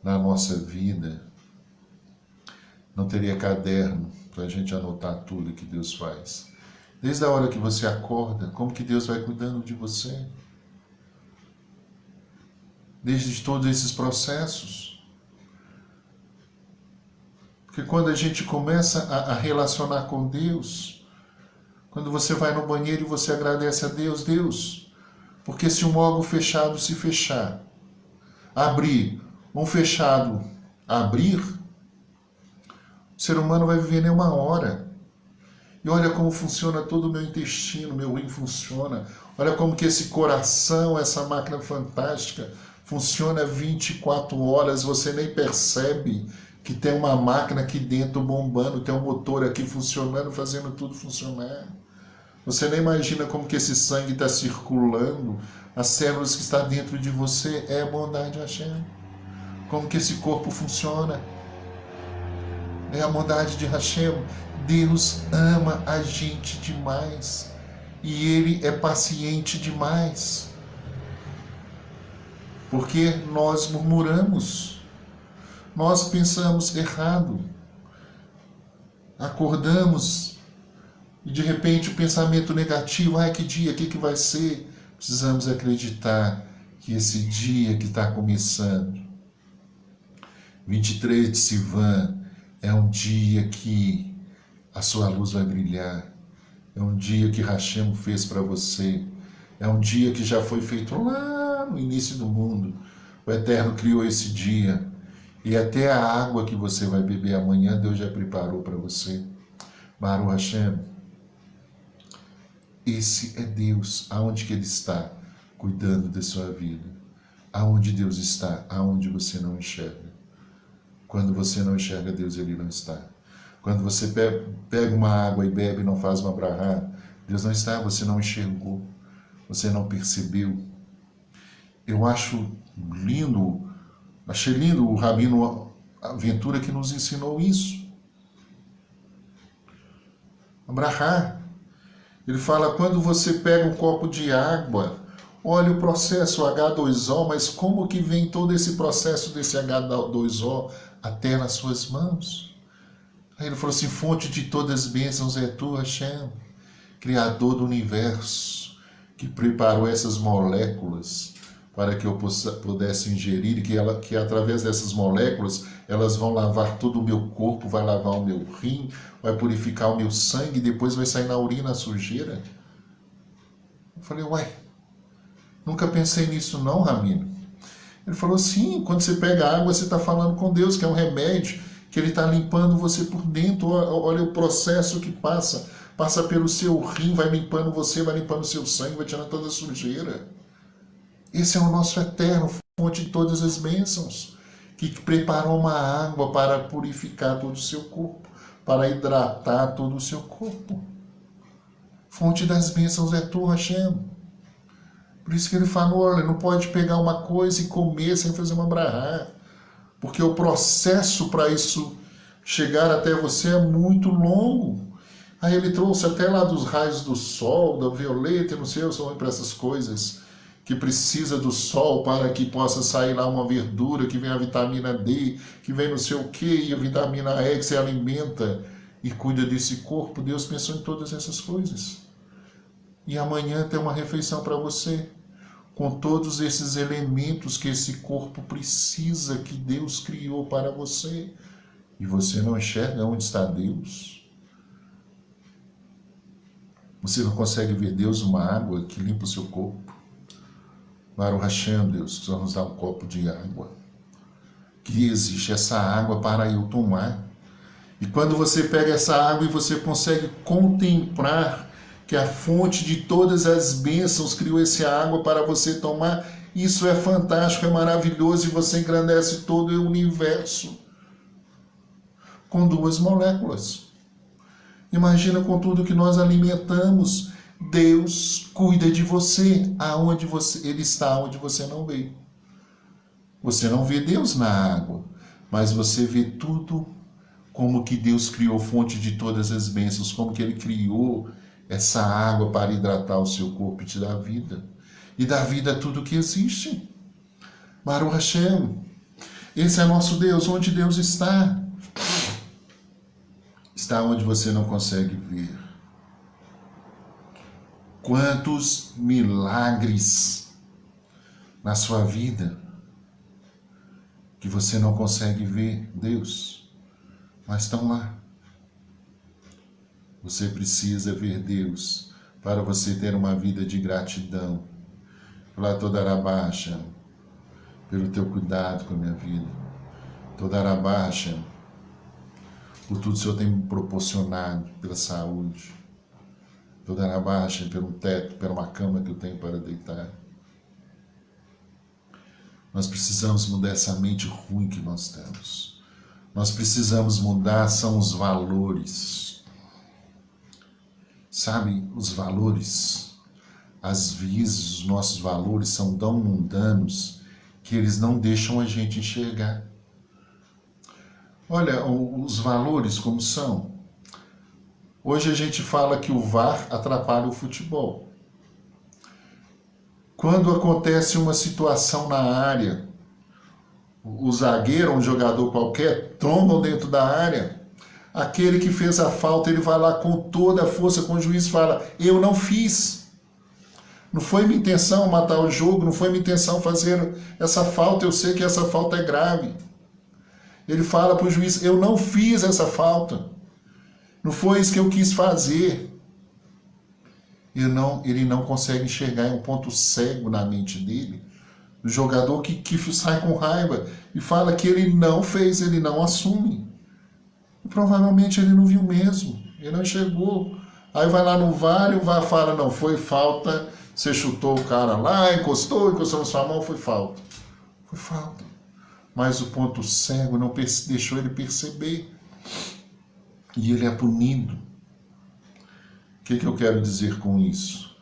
na nossa vida, não teria caderno para a gente anotar tudo que Deus faz. Desde a hora que você acorda, como que Deus vai cuidando de você? Desde todos esses processos. Porque quando a gente começa a relacionar com Deus, quando você vai no banheiro e você agradece a Deus, Deus, porque se um órgão fechado se fechar, abrir, um fechado abrir, o ser humano vai viver nem uma hora. E olha como funciona todo o meu intestino, meu rim funciona. Olha como que esse coração, essa máquina fantástica, funciona 24 horas. Você nem percebe que tem uma máquina aqui dentro bombando, tem um motor aqui funcionando, fazendo tudo funcionar. Você nem imagina como que esse sangue está circulando, as células que estão dentro de você, é a bondade de Hashem. Como que esse corpo funciona. É a bondade de Hashem. Deus ama a gente demais. E Ele é paciente demais. Porque nós murmuramos. Nós pensamos errado. Acordamos e de repente o pensamento negativo, que dia, o que vai ser? Precisamos acreditar que esse dia que está começando, 23 de Sivan, é um dia que a sua luz vai brilhar. É um dia que Hashem fez para você. É um dia que já foi feito lá no início do mundo. O Eterno criou esse dia. E até a água que você vai beber amanhã, Deus já preparou para você. Baruch Hashem. Esse é Deus. Aonde que Ele está? Cuidando da sua vida. Aonde Deus está? Aonde você não enxerga. Quando você não enxerga Deus, Ele não está. Quando você pega uma água e bebe e não faz uma brahá, Deus não está, você não enxergou. Você não percebeu. Eu acho lindo, achei lindo o Rabino Ventura que nos ensinou isso. Abrahá, ele fala, quando você pega um copo de água, olha o processo H2O, mas como que vem todo esse processo desse H2O até nas suas mãos? Aí ele falou assim, fonte de todas as bênçãos é tu, Hashem, Criador do universo, que preparou essas moléculas para que eu pudesse ingerir e que através dessas moléculas elas vão lavar todo o meu corpo, vai lavar o meu rim, vai purificar o meu sangue e depois vai sair na urina a sujeira. Eu falei, uai, nunca pensei nisso não, Rabino. Ele falou, sim, quando você pega água você está falando com Deus, que é um remédio, que Ele está limpando você por dentro. Olha o processo que passa pelo seu rim, vai limpando você, vai limpando o seu sangue, vai tirando toda a sujeira. Esse é o nosso eterno, fonte de todas as bênçãos, que preparou uma água para purificar todo o seu corpo, para hidratar todo o seu corpo. Fonte das bênçãos é tu, Hashem. Por isso que ele falou, olha, não pode pegar uma coisa e comer sem fazer uma brahá, porque o processo para isso chegar até você é muito longo. Aí ele trouxe até lá dos raios do sol, da violeta, não sei, eu sou para essas coisas, que precisa do sol para que possa sair lá uma verdura, que vem a vitamina D, que vem não sei o que, e a vitamina E que se alimenta e cuida desse corpo. Deus pensou em todas essas coisas. E amanhã tem uma refeição para você, com todos esses elementos que esse corpo precisa, que Deus criou para você. E você não enxerga onde está Deus. Você não consegue ver Deus uma água que limpa o seu corpo. Baruch Hashem, Deus, que só nos dá um copo de água. Que existe essa água para eu tomar. E quando você pega essa água e você consegue contemplar que a fonte de todas as bênçãos criou essa água para você tomar, isso é fantástico, é maravilhoso, e você engrandece todo o universo com 2 moléculas. Imagina com tudo que nós alimentamos. Deus cuida de você, aonde Ele está onde você não vê. Você não vê Deus na água, mas você vê tudo como que Deus criou fonte de todas as bênçãos, como que Ele criou essa água para hidratar o seu corpo e te dar vida. E dar vida a tudo que existe. Baruch Hashem. Esse é nosso Deus. Onde Deus está? Está onde você não consegue ver. Quantos milagres na sua vida que você não consegue ver Deus, mas estão lá. Você precisa ver Deus para você ter uma vida de gratidão. Pela toda Arabaixa, pelo teu cuidado com a minha vida. Toda Arabaixa, por tudo que o Senhor tem me proporcionado, pela saúde. Toda Arabaixa, pelo teto, pela uma cama que eu tenho para deitar. Nós precisamos mudar essa mente ruim que nós temos. Nós precisamos mudar, são os valores. Sabe, os valores, às vezes os nossos valores são tão mundanos que eles não deixam a gente enxergar. Olha, os valores como são. Hoje a gente fala que o VAR atrapalha o futebol. Quando acontece uma situação na área, o zagueiro, um jogador qualquer, trombam dentro da área, aquele que fez a falta, ele vai lá com toda a força, com o juiz fala, eu não fiz. Não foi minha intenção matar o jogo, não foi minha intenção fazer essa falta, eu sei que essa falta é grave. Ele fala para o juiz, eu não fiz essa falta. Não foi isso que eu quis fazer. Ele não consegue enxergar, é um ponto cego na mente dele. O jogador que sai com raiva e fala que ele não fez, ele não assume. E provavelmente ele não viu mesmo, ele não enxergou. Aí vai lá no VAR e o VAR fala, não, foi falta, você chutou o cara lá, encostou na sua mão, foi falta. Foi falta. Mas o ponto cego não deixou ele perceber. E ele é punido. O que eu quero dizer com isso?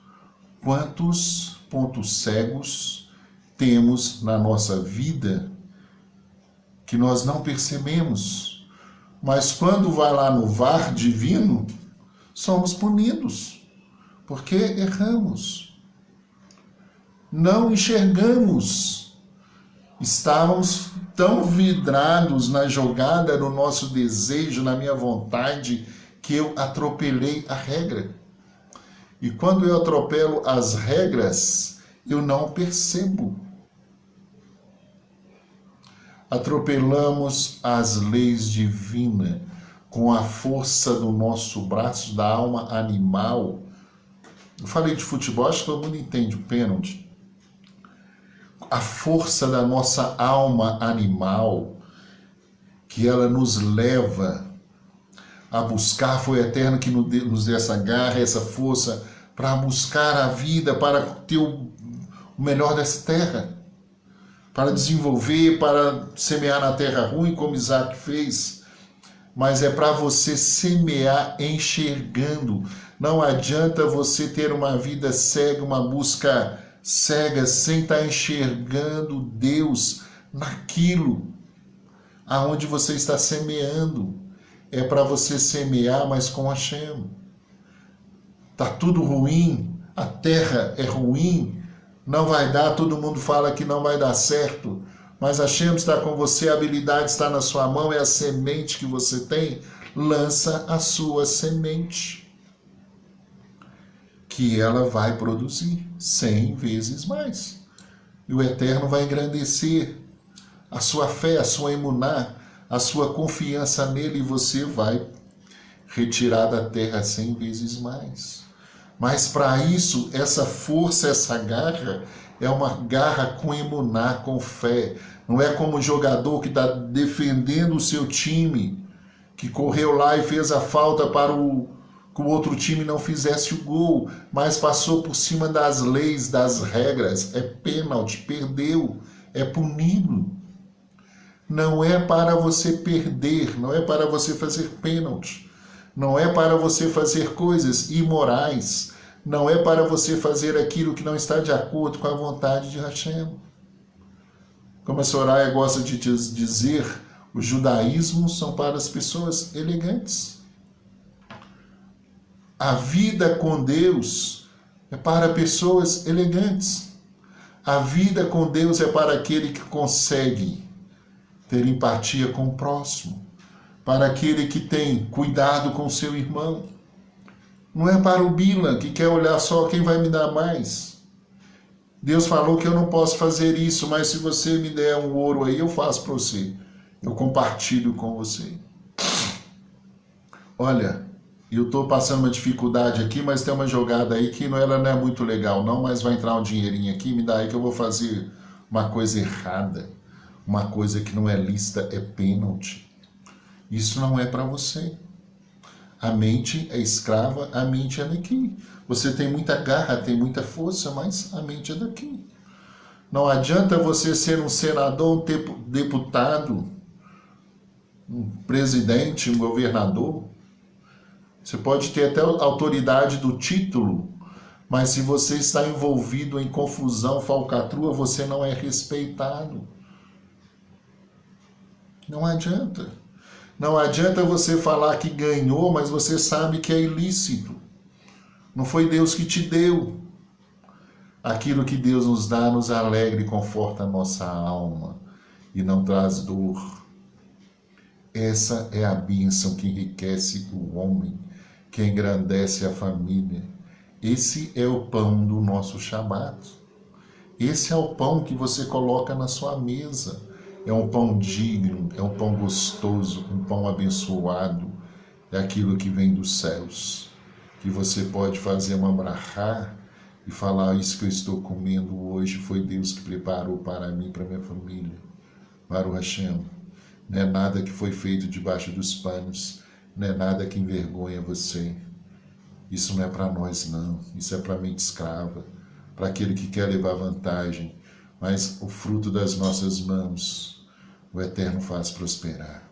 Quantos pontos cegos temos na nossa vida que nós não percebemos, mas quando vai lá no VAR divino, somos punidos, porque erramos, não enxergamos, estávamos tão vidrados na jogada, no nosso desejo, na minha vontade, que eu atropelei a regra. E quando eu atropelo as regras, eu não percebo. Atropelamos as leis divinas com a força do nosso braço, da alma animal. Eu falei de futebol, acho que todo mundo entende o pênalti. A força da nossa alma animal, que ela nos leva a buscar, foi o Eterno que nos deu essa garra, essa força para buscar a vida, para ter o melhor dessa terra, para desenvolver, para semear na terra ruim, como Isaac fez. Mas é para você semear enxergando. Não adianta você ter uma vida cega, uma busca cega, sem estar enxergando Deus naquilo aonde você está semeando. É para você semear, mas com Hashem. Tá tudo ruim, a terra é ruim, não vai dar, todo mundo fala que não vai dar certo, mas Hashem está com você, a habilidade está na sua mão, é a semente que você tem, lança a sua semente, que ela vai produzir 100 vezes mais. E o Eterno vai engrandecer a sua fé, a sua emuná, a sua confiança nele, e você vai retirar da terra 100 vezes mais. Mas para isso, essa força, essa garra, é uma garra com emuná, com fé. Não é como o jogador que está defendendo o seu time, que correu lá e fez a falta para que o outro time não fizesse o gol, mas passou por cima das leis, das regras. É pênalti, perdeu, é punido. Não é para você perder, não é para você fazer pênalti, não é para você fazer coisas imorais, não é para você fazer aquilo que não está de acordo com a vontade de Hashem. Como a Soraya gosta de dizer, o judaísmo são para as pessoas elegantes. A vida com Deus é para pessoas elegantes. A vida com Deus é para aquele que consegue ter empatia com o próximo, para aquele que tem cuidado com o seu irmão. Não é para o Bila, que quer olhar só quem vai me dar mais. Deus falou que eu não posso fazer isso, mas se você me der um ouro aí, eu faço para você. Eu compartilho com você. Olha, eu estou passando uma dificuldade aqui, mas tem uma jogada aí que ela não é muito legal não, mas vai entrar um dinheirinho aqui, me dá aí que eu vou fazer uma coisa errada. Uma coisa que não é lista, é pênalti. Isso não é para você. A mente é escrava, a mente é daqui. Você tem muita garra, tem muita força, mas a mente é daqui. Não adianta você ser um senador, um deputado, um presidente, um governador. Você pode ter até a autoridade do título, mas se você está envolvido em confusão, falcatrua, você não é respeitado. Não adianta. Não adianta você falar que ganhou, mas você sabe que é ilícito. Não foi Deus que te deu. Aquilo que Deus nos dá nos alegra e conforta a nossa alma e não traz dor. Essa é a bênção que enriquece o homem, que engrandece a família. Esse é o pão do nosso Shabat. Esse é o pão que você coloca na sua mesa. É um pão digno, é um pão gostoso, um pão abençoado. É aquilo que vem dos céus, que você pode fazer uma brachá e falar: isso que eu estou comendo hoje foi Deus que preparou para mim, para minha família, para o Hashem. Não é nada que foi feito debaixo dos panos, não é nada que envergonha você. Isso não é para nós não, isso é para a mente escrava, para aquele que quer levar vantagem. Mas o fruto das nossas mãos, o Eterno faz prosperar.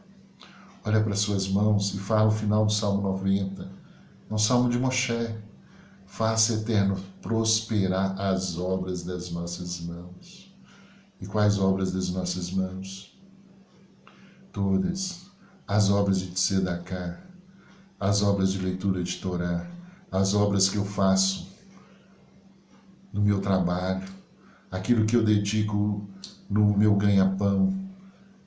Olha para suas mãos e fala o final do Salmo 90. É um Salmo de Moshe. Faça, Eterno, prosperar as obras das nossas mãos. E quais obras das nossas mãos? Todas. As obras de Tzedaká, as obras de leitura de Torá, as obras que eu faço no meu trabalho, aquilo que eu dedico no meu ganha-pão,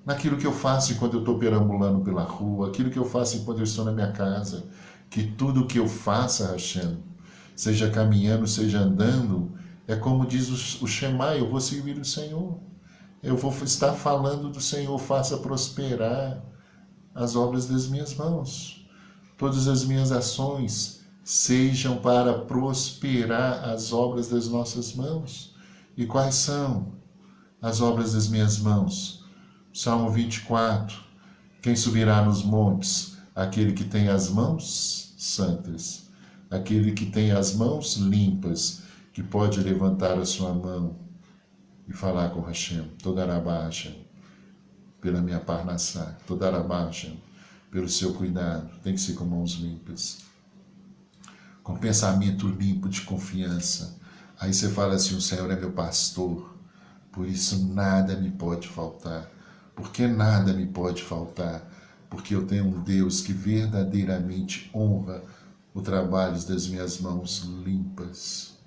naquilo que eu faço enquanto eu estou perambulando pela rua, aquilo que eu faço enquanto eu estou na minha casa, que tudo que eu faça, Hashem, seja caminhando, seja andando, é como diz o Shema, eu vou servir o Senhor. Eu vou estar falando do Senhor, faça prosperar as obras das minhas mãos. Todas as minhas ações sejam para prosperar as obras das nossas mãos. E quais são as obras das minhas mãos? Salmo 24. Quem subirá nos montes? Aquele que tem as mãos santas. Aquele que tem as mãos limpas, que pode levantar a sua mão e falar com Hashem. Todarabá, Hashem, pela minha parnassá. Todarabá, Hashem, pelo seu cuidado. Tem que ser com mãos limpas. Com pensamento limpo de confiança. Aí você fala assim, o Senhor é meu pastor, por isso nada me pode faltar. Por que nada me pode faltar? Porque eu tenho um Deus que verdadeiramente honra o trabalho das minhas mãos limpas.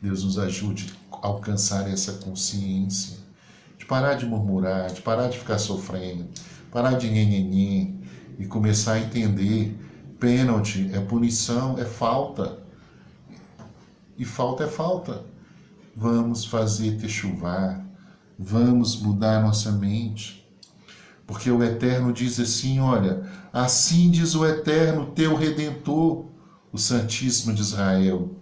Deus nos ajude a alcançar essa consciência, de parar de murmurar, de parar de ficar sofrendo, parar de nhenhenhê e começar a entender, pênalti é punição, é falta. E falta é falta. Vamos fazer techuvá, vamos mudar nossa mente. Porque o Eterno diz assim, olha, assim diz o Eterno, teu Redentor, o Santíssimo de Israel.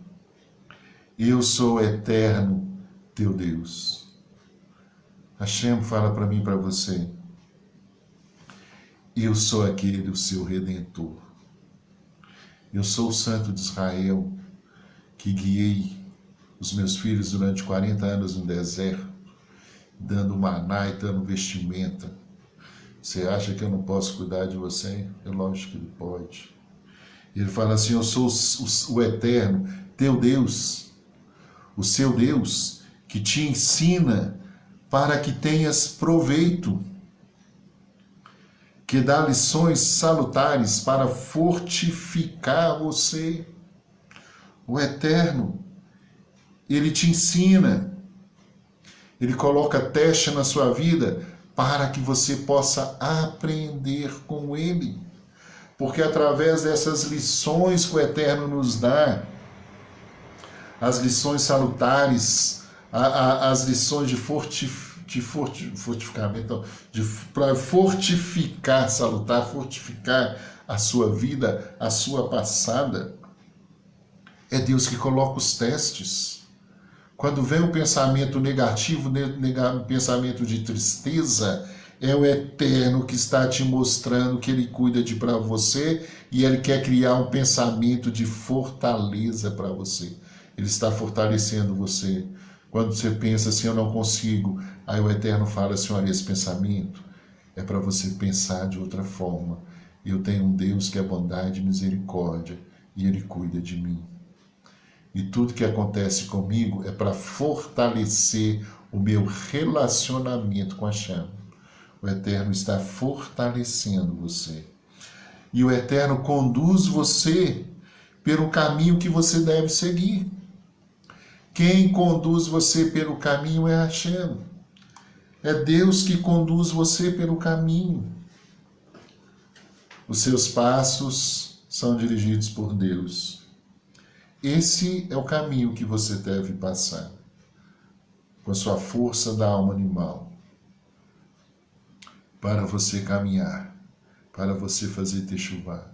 Eu sou o Eterno, teu Deus. Hashem fala para mim e para você. Eu sou aquele, o seu Redentor. Eu sou o Santo de Israel, que guiei os meus filhos durante 40 anos no deserto, dando maná e dando vestimenta. Você acha que eu não posso cuidar de você? É lógico que ele pode. Ele fala assim, eu sou o Eterno, teu Deus, o seu Deus, que te ensina para que tenhas proveito, que dá lições salutares para fortificar você. O Eterno, ele te ensina, ele coloca teste na sua vida para que você possa aprender com ele. Porque através dessas lições que o Eterno nos dá, as lições salutares, as lições de fortificamento, para fortificar, salutar, fortificar a sua vida, a sua passada, é Deus que coloca os testes. Quando vem o pensamento negativo, pensamento de tristeza, é o Eterno que está te mostrando que Ele cuida de para você e Ele quer criar um pensamento de fortaleza para você. Ele está fortalecendo você. Quando você pensa assim, eu não consigo, aí o Eterno fala assim, olha, esse pensamento é para você pensar de outra forma. Eu tenho um Deus que é bondade e misericórdia e Ele cuida de mim. E tudo que acontece comigo é para fortalecer o meu relacionamento com a Hashem. O Eterno está fortalecendo você. E o Eterno conduz você pelo caminho que você deve seguir. Quem conduz você pelo caminho é Hashem. É Deus que conduz você pelo caminho. Os seus passos são dirigidos por Deus. Esse é o caminho que você deve passar, com a sua força da alma animal, para você caminhar, para você fazer techuvá.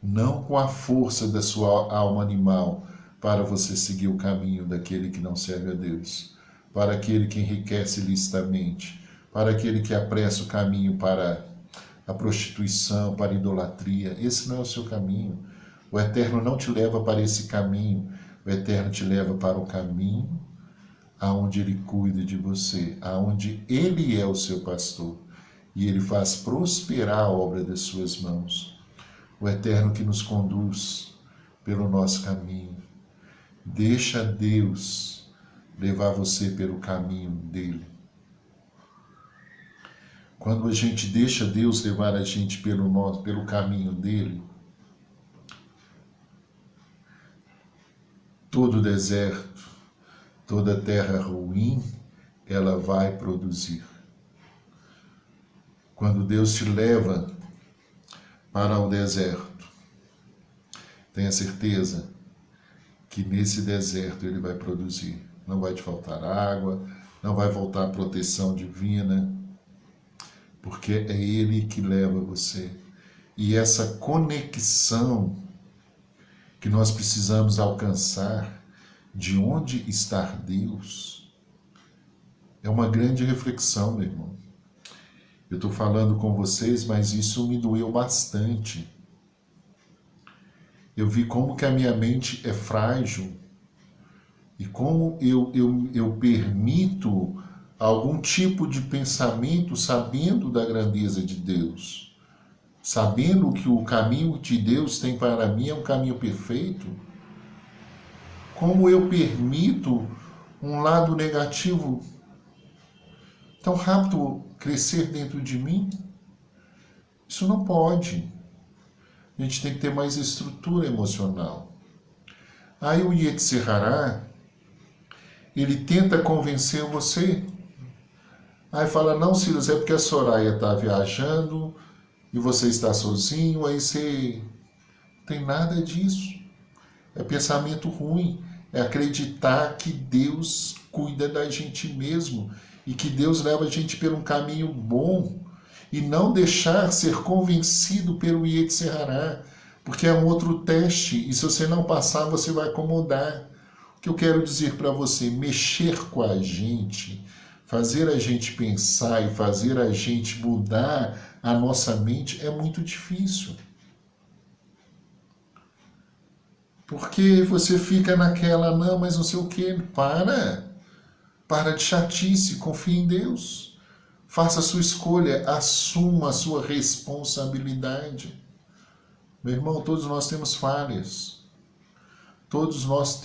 Não com a força da sua alma animal, para você seguir o caminho daquele que não serve a Deus, para aquele que enriquece ilicitamente, para aquele que apressa o caminho para a prostituição, para a idolatria. Esse não é o seu caminho. O Eterno não te leva para esse caminho, o Eterno te leva para o caminho aonde Ele cuida de você, aonde Ele é o seu pastor, e Ele faz prosperar a obra das suas mãos. O Eterno que nos conduz pelo nosso caminho, Deixa Deus levar você pelo caminho dele. Quando a gente deixa Deus levar a gente pelo caminho dele, todo deserto, toda terra ruim, ela vai produzir. Quando Deus te leva para o deserto, tenha certeza que nesse deserto ele vai produzir. Não vai te faltar água, não vai faltar proteção divina, porque é ele que leva você. E essa conexão que nós precisamos alcançar de onde está Deus é uma grande reflexão, meu irmão. Eu estou falando com vocês, mas isso me doeu bastante. Eu vi como que a minha mente é frágil e como eu permito algum tipo de pensamento sabendo da grandeza de Deus, sabendo que o caminho que Deus tem para mim é um caminho perfeito. Como eu permito um lado negativo tão rápido crescer dentro de mim? Isso não pode. A gente tem que ter mais estrutura emocional. Aí o Yetzirará, ele tenta convencer você. Aí fala, não, Silas, é porque a Soraya está viajando e você está sozinho, aí você... Não tem nada disso. É pensamento ruim. É acreditar que Deus cuida da gente mesmo e que Deus leva a gente por um caminho bom e não deixar ser convencido pelo Yetzirará, porque é um outro teste e se você não passar, você vai acomodar. O que eu quero dizer para você, mexer com a gente, fazer a gente pensar e fazer a gente mudar a nossa mente é muito difícil. Porque você fica naquela, não, mas não sei o quê. Para de chatice, confie em Deus. Faça a sua escolha, assuma a sua responsabilidade. Meu irmão, todos nós temos falhas. Todos nós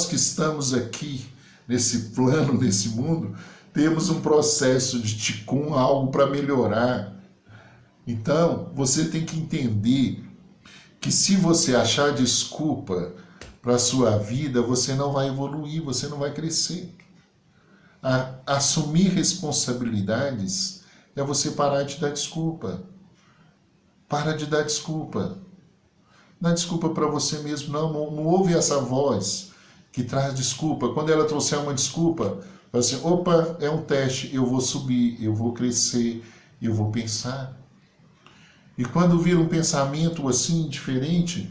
que estamos aqui, nesse plano, nesse mundo, temos um processo de tikkun, algo para melhorar. Então, você tem que entender que se você achar desculpa para a sua vida, você não vai evoluir, você não vai crescer. Assumir responsabilidades é você parar de dar desculpa. Para de dar desculpa. Não dá desculpa para você mesmo, não ouve essa voz que traz desculpa. Quando ela trouxer uma desculpa, fala assim, opa, é um teste, eu vou subir, eu vou crescer, eu vou pensar. E quando vir um pensamento assim, diferente,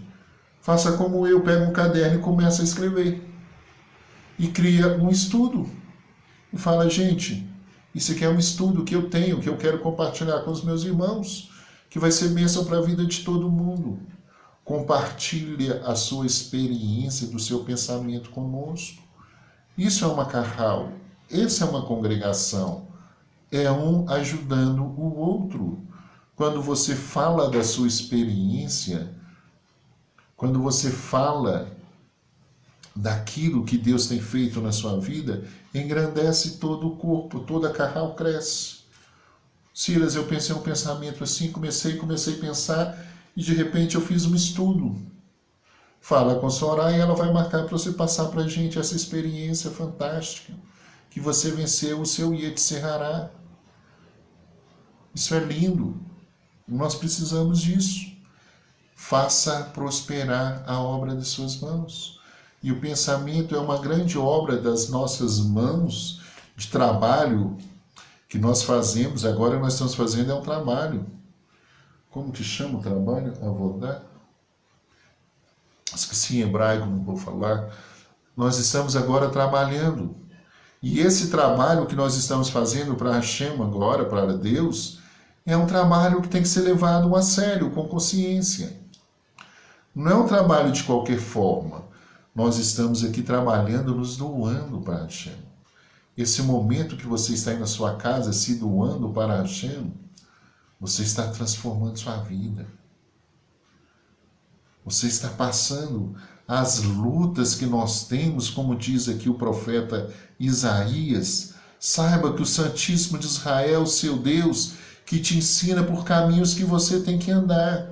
faça como eu, pega um caderno e começa a escrever. E cria um estudo. E fala, gente, isso aqui é um estudo que eu tenho, que eu quero compartilhar com os meus irmãos, que vai ser bênção para a vida de todo mundo. Compartilha a sua experiência do seu pensamento conosco. Isso é uma carral, essa é uma congregação. É um ajudando o outro. Quando você fala da sua experiência, quando você fala daquilo que Deus tem feito na sua vida, engrandece todo o corpo, toda a carral cresce. Silas, eu pensei um pensamento assim, comecei a pensar e de repente eu fiz um estudo. Fala com a Soraya e ela vai marcar para você passar para a gente essa experiência fantástica, que você venceu o seu Yetzirará. Isso é lindo. Nós precisamos disso. Faça prosperar a obra de suas mãos. E o pensamento é uma grande obra das nossas mãos, de trabalho que nós fazemos. Agora nós estamos fazendo é um trabalho. Como que chama o trabalho? Avodá? Esqueci em hebraico, não vou falar. Nós estamos agora trabalhando. E esse trabalho que nós estamos fazendo para Hashem agora, para Deus, é um trabalho que tem que ser levado a sério, com consciência. Não é um trabalho de qualquer forma. Nós estamos aqui trabalhando, nos doando para Hashem. Esse momento que você está aí na sua casa, se doando para Hashem, você está transformando sua vida. Você está passando as lutas que nós temos, como diz aqui o profeta Isaías, saiba que o Santíssimo de Israel, seu Deus, que te ensina por caminhos que você tem que andar.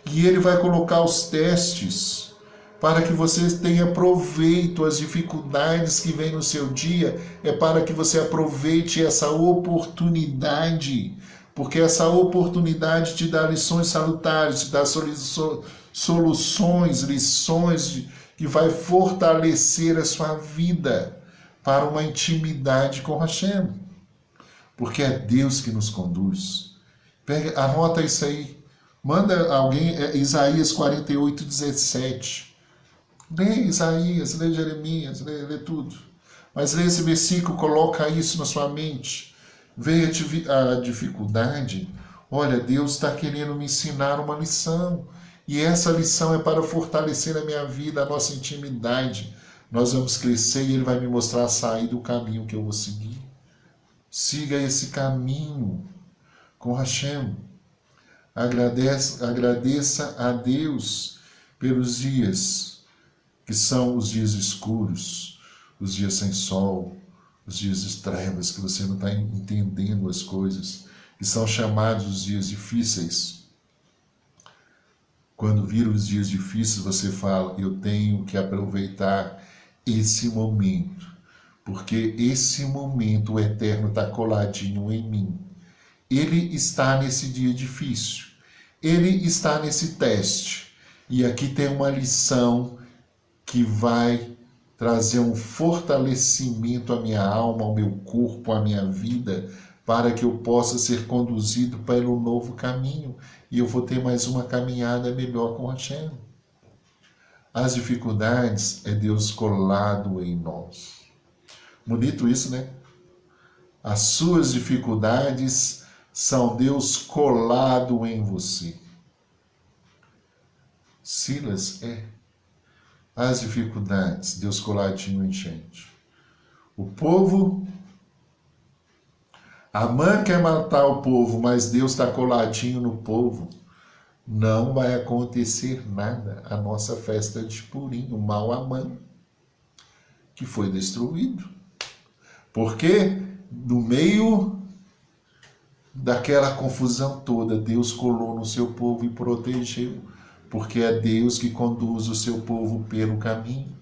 E Ele vai colocar os testes para que você tenha proveito. As dificuldades que vêm no seu dia é para que você aproveite essa oportunidade, porque essa oportunidade te dá lições salutares, te dá soluções, lições que vai fortalecer a sua vida para uma intimidade com Hashem, porque é Deus que nos conduz. Anota isso aí. Manda alguém, Isaías 48, 17. Lê Isaías, lê Jeremias, lê tudo. Mas lê esse versículo, coloca isso na sua mente. Veio a dificuldade, olha, Deus está querendo me ensinar uma lição. E essa lição é para fortalecer a minha vida, a nossa intimidade. Nós vamos crescer e Ele vai me mostrar a saída, o caminho que eu vou seguir. Siga esse caminho com Hashem. Agradeça a Deus pelos dias que são os dias escuros, os dias sem sol, os dias de trevas, que você não está entendendo as coisas, que são chamados os dias difíceis. Quando viram os dias difíceis, você fala, eu tenho que aproveitar esse momento, porque esse momento o Eterno está coladinho em mim. Ele está nesse dia difícil, ele está nesse teste, e aqui tem uma lição que vai trazer um fortalecimento à minha alma, ao meu corpo, à minha vida, para que eu possa ser conduzido pelo novo caminho, e eu vou ter mais uma caminhada melhor com Hashem. As dificuldades é Deus colado em nós. Bonito isso, né? As suas dificuldades são Deus colado em você. Silas, as dificuldades, Deus coladinho em gente. O povo, Amã quer matar o povo, mas Deus está coladinho no povo. Não vai acontecer nada. A nossa festa de Purim, o mau Amã, que foi destruído. Porque no meio daquela confusão toda, Deus colou no seu povo e protegeu, porque é Deus que conduz o seu povo pelo caminho.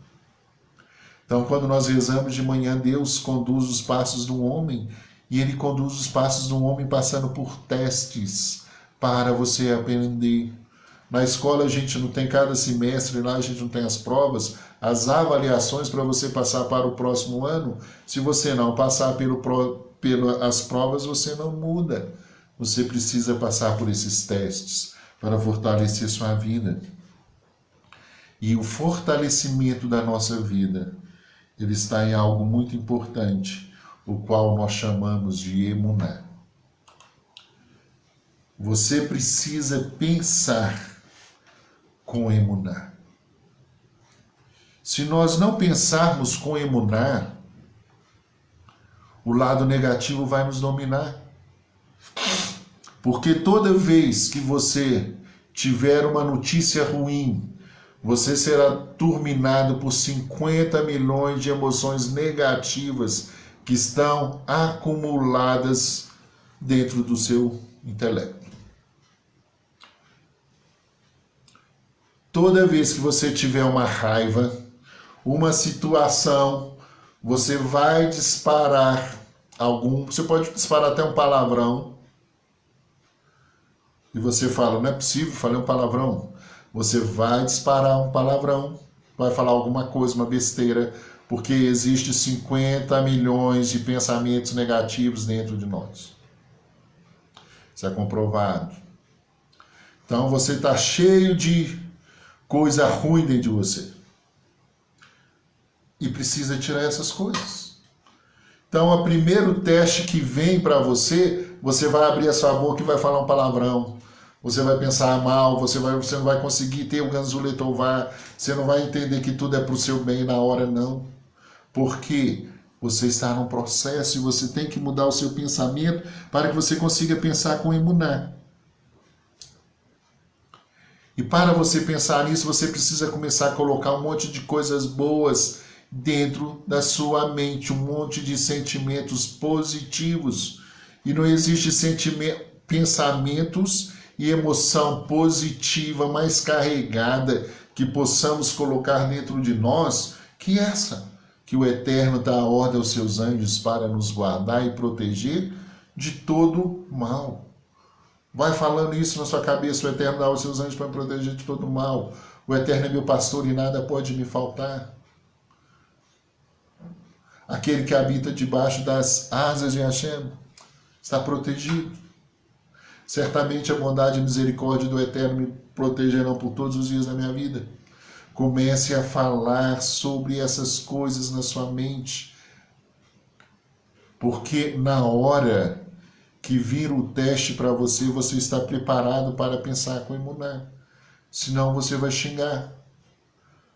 Então, quando nós rezamos de manhã, Deus conduz os passos do homem, e Ele conduz os passos do homem passando por testes para você aprender. Na escola a gente não tem cada semestre, lá a gente não tem as provas, as avaliações para você passar para o próximo ano. Se você não passar pelas provas, você não muda. Você precisa passar por esses testes para fortalecer sua vida. E o fortalecimento da nossa vida, ele está em algo muito importante, o qual nós chamamos de emuná. Você precisa pensar com emuná. Se nós não pensarmos com emuná, o lado negativo vai nos dominar. Porque toda vez que você tiver uma notícia ruim, você será turminado por 50 milhões de emoções negativas que estão acumuladas dentro do seu intelecto. Toda vez que você tiver uma raiva, uma situação, você vai disparar você pode disparar até um palavrão, e você fala, não é possível, falei um palavrão. Você vai disparar um palavrão, vai falar alguma coisa, uma besteira, porque existe 50 milhões de pensamentos negativos dentro de nós. Isso é comprovado. Então você está cheio de coisa ruim dentro de você. E precisa tirar essas coisas. Então, o primeiro teste que vem para você, você vai abrir a sua boca e vai falar um palavrão. Você vai pensar mal, você não vai conseguir ter o Ganzule Tová, você não vai entender que tudo é para o seu bem na hora, não. Porque você está num processo e você tem que mudar o seu pensamento para que você consiga pensar com emuná. E para você pensar nisso, você precisa começar a colocar um monte de coisas boas dentro da sua mente, um monte de sentimentos positivos. E não existe pensamentos e emoção positiva mais carregada que possamos colocar dentro de nós que essa, que o Eterno dá a ordem aos seus anjos para nos guardar e proteger de todo mal. Vai falando isso na sua cabeça, o Eterno dá aos seus anjos para me proteger de todo mal. O Eterno é meu pastor e nada pode me faltar. Aquele que habita debaixo das asas de Hashem está protegido. Certamente a bondade e a misericórdia do Eterno me protegerão por todos os dias da minha vida. Comece a falar sobre essas coisas na sua mente, porque na hora que vir o teste para você, você está preparado para pensar com emuná. Senão você vai xingar.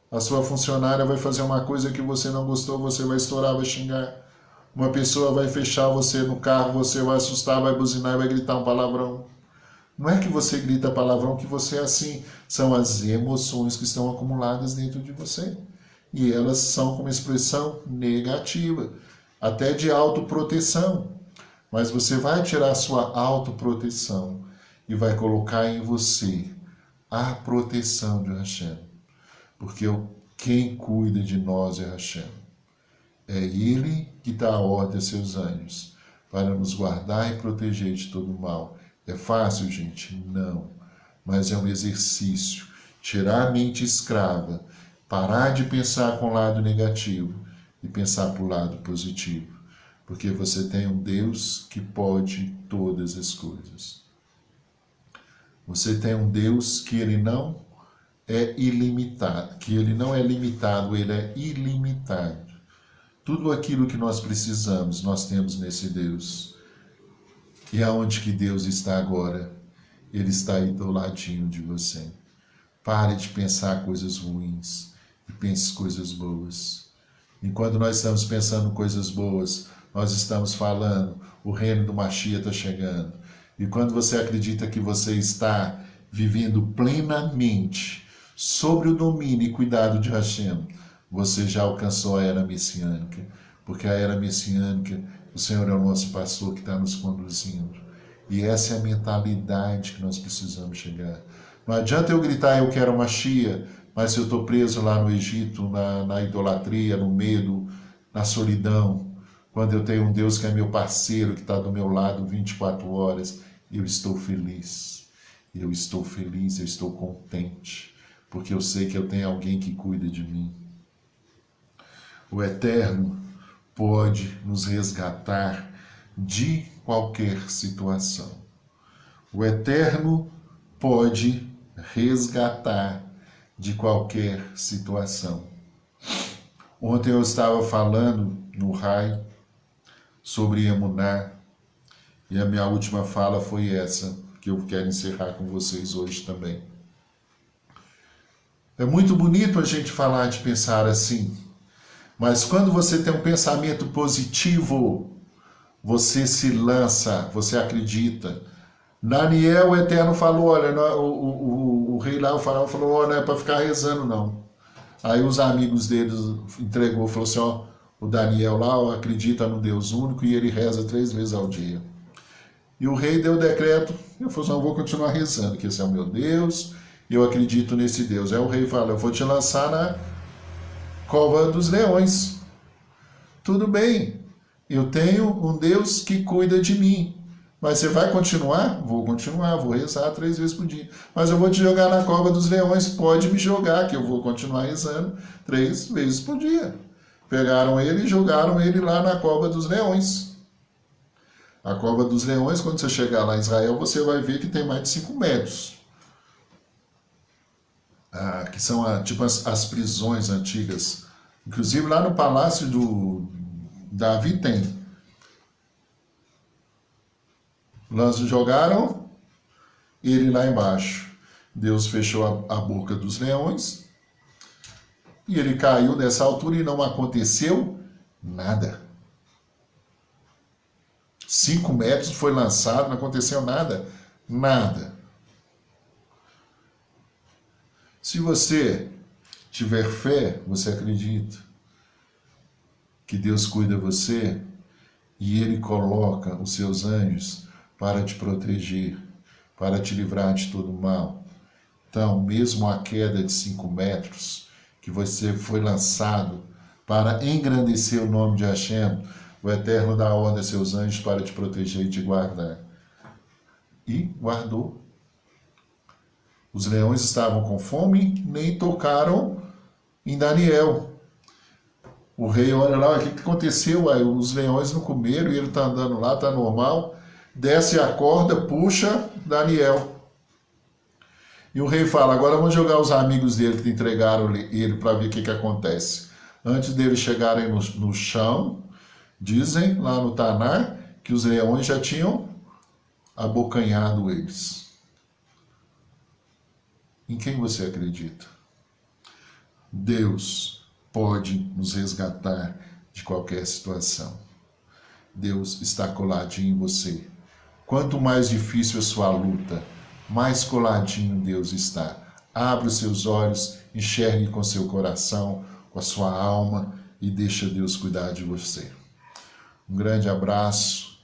A sua funcionária vai fazer uma coisa que você não gostou, você vai estourar, vai xingar. Uma pessoa vai fechar você no carro, você vai assustar, vai buzinar e vai gritar um palavrão. Não é que você grita palavrão, que você é assim. São as emoções que estão acumuladas dentro de você. E elas são como expressão negativa, até de autoproteção. Mas você vai tirar a sua autoproteção e vai colocar em você a proteção de Hashem. Porque quem cuida de nós é Hashem. É Ele que dá a ordem a seus anjos para nos guardar e proteger de todo mal. É fácil, gente? Não. Mas é um exercício. Tirar a mente escrava, parar de pensar com o lado negativo e pensar para o lado positivo. Porque você tem um Deus que pode todas as coisas. Você tem um Deus que ele não é ilimitado, que ele não é limitado, ele é ilimitado. Tudo aquilo que nós precisamos, nós temos nesse Deus. E aonde que Deus está agora? Ele está aí do ladinho de você. Pare de pensar coisas ruins e pense coisas boas. E quando nós estamos pensando coisas boas, nós estamos falando, o reino do Mashiach está chegando. E quando você acredita que você está vivendo plenamente sobre o domínio e cuidado de Hashem, você já alcançou a era messiânica. Porque a era messiânica, o Senhor é o nosso pastor que está nos conduzindo. E essa é a mentalidade que nós precisamos chegar. Não adianta eu gritar, eu quero Mashiach, mas se eu estou preso lá no Egito, na idolatria, no medo, na solidão, quando eu tenho um Deus que é meu parceiro, que está do meu lado 24 horas, eu estou feliz. Eu estou feliz, eu estou contente, porque eu sei que eu tenho alguém que cuida de mim. O Eterno pode nos resgatar de qualquer situação. O Eterno pode resgatar de qualquer situação. Ontem eu estava falando no RAI sobre Emuná, e a minha última fala foi essa, que eu quero encerrar com vocês hoje também. É muito bonito a gente falar de pensar assim, mas quando você tem um pensamento positivo, você se lança, você acredita. Daniel, o Eterno, falou, olha, o rei lá, o faraó, falou, olha, não é para ficar rezando, não. Aí os amigos deles entregou, falou assim, ó, o Daniel lá acredita no Deus único e ele reza 3 vezes ao dia. E o rei deu o decreto, eu falei assim, eu vou continuar rezando, que esse é o meu Deus, e eu acredito nesse Deus. Aí o rei fala, eu vou te lançar na cova dos leões. Tudo bem, eu tenho um Deus que cuida de mim. Mas você vai continuar? Vou continuar, vou rezar 3 vezes por dia. Mas eu vou te jogar na cova dos leões, pode me jogar, que eu vou continuar rezando 3 vezes por dia. Pegaram ele e jogaram ele lá na cova dos leões. A cova dos leões, quando você chegar lá em Israel, você vai ver que tem mais de 5 metros. Que são tipo as prisões antigas. Inclusive lá no palácio do Davi tem. Jogaram ele lá embaixo. Deus fechou a boca dos leões e ele caiu dessa altura e não aconteceu nada. 5 metros foi lançado, não aconteceu nada. Nada. Se você tiver fé, você acredita que Deus cuida de você e Ele coloca os seus anjos para te proteger, para te livrar de todo mal. Então, mesmo a queda de 5 metros, que você foi lançado para engrandecer o nome de Hashem, o Eterno dá ordem a seus anjos para te proteger e te guardar. E guardou. Os leões estavam com fome, nem tocaram em Daniel. O rei olha lá, o que aconteceu? Os leões não comeram e ele está andando lá, está normal. Desce a corda, puxa Daniel. E o rei fala, agora vamos jogar os amigos dele que entregaram ele para ver o que acontece. Antes deles chegarem no chão, dizem lá no Tanar que os leões já tinham abocanhado eles. Em quem você acredita? Deus pode nos resgatar de qualquer situação. Deus está coladinho em você. Quanto mais difícil a sua luta, mais coladinho Deus está. Abra os seus olhos, enxergue com seu coração, com a sua alma e deixa Deus cuidar de você. Um grande abraço.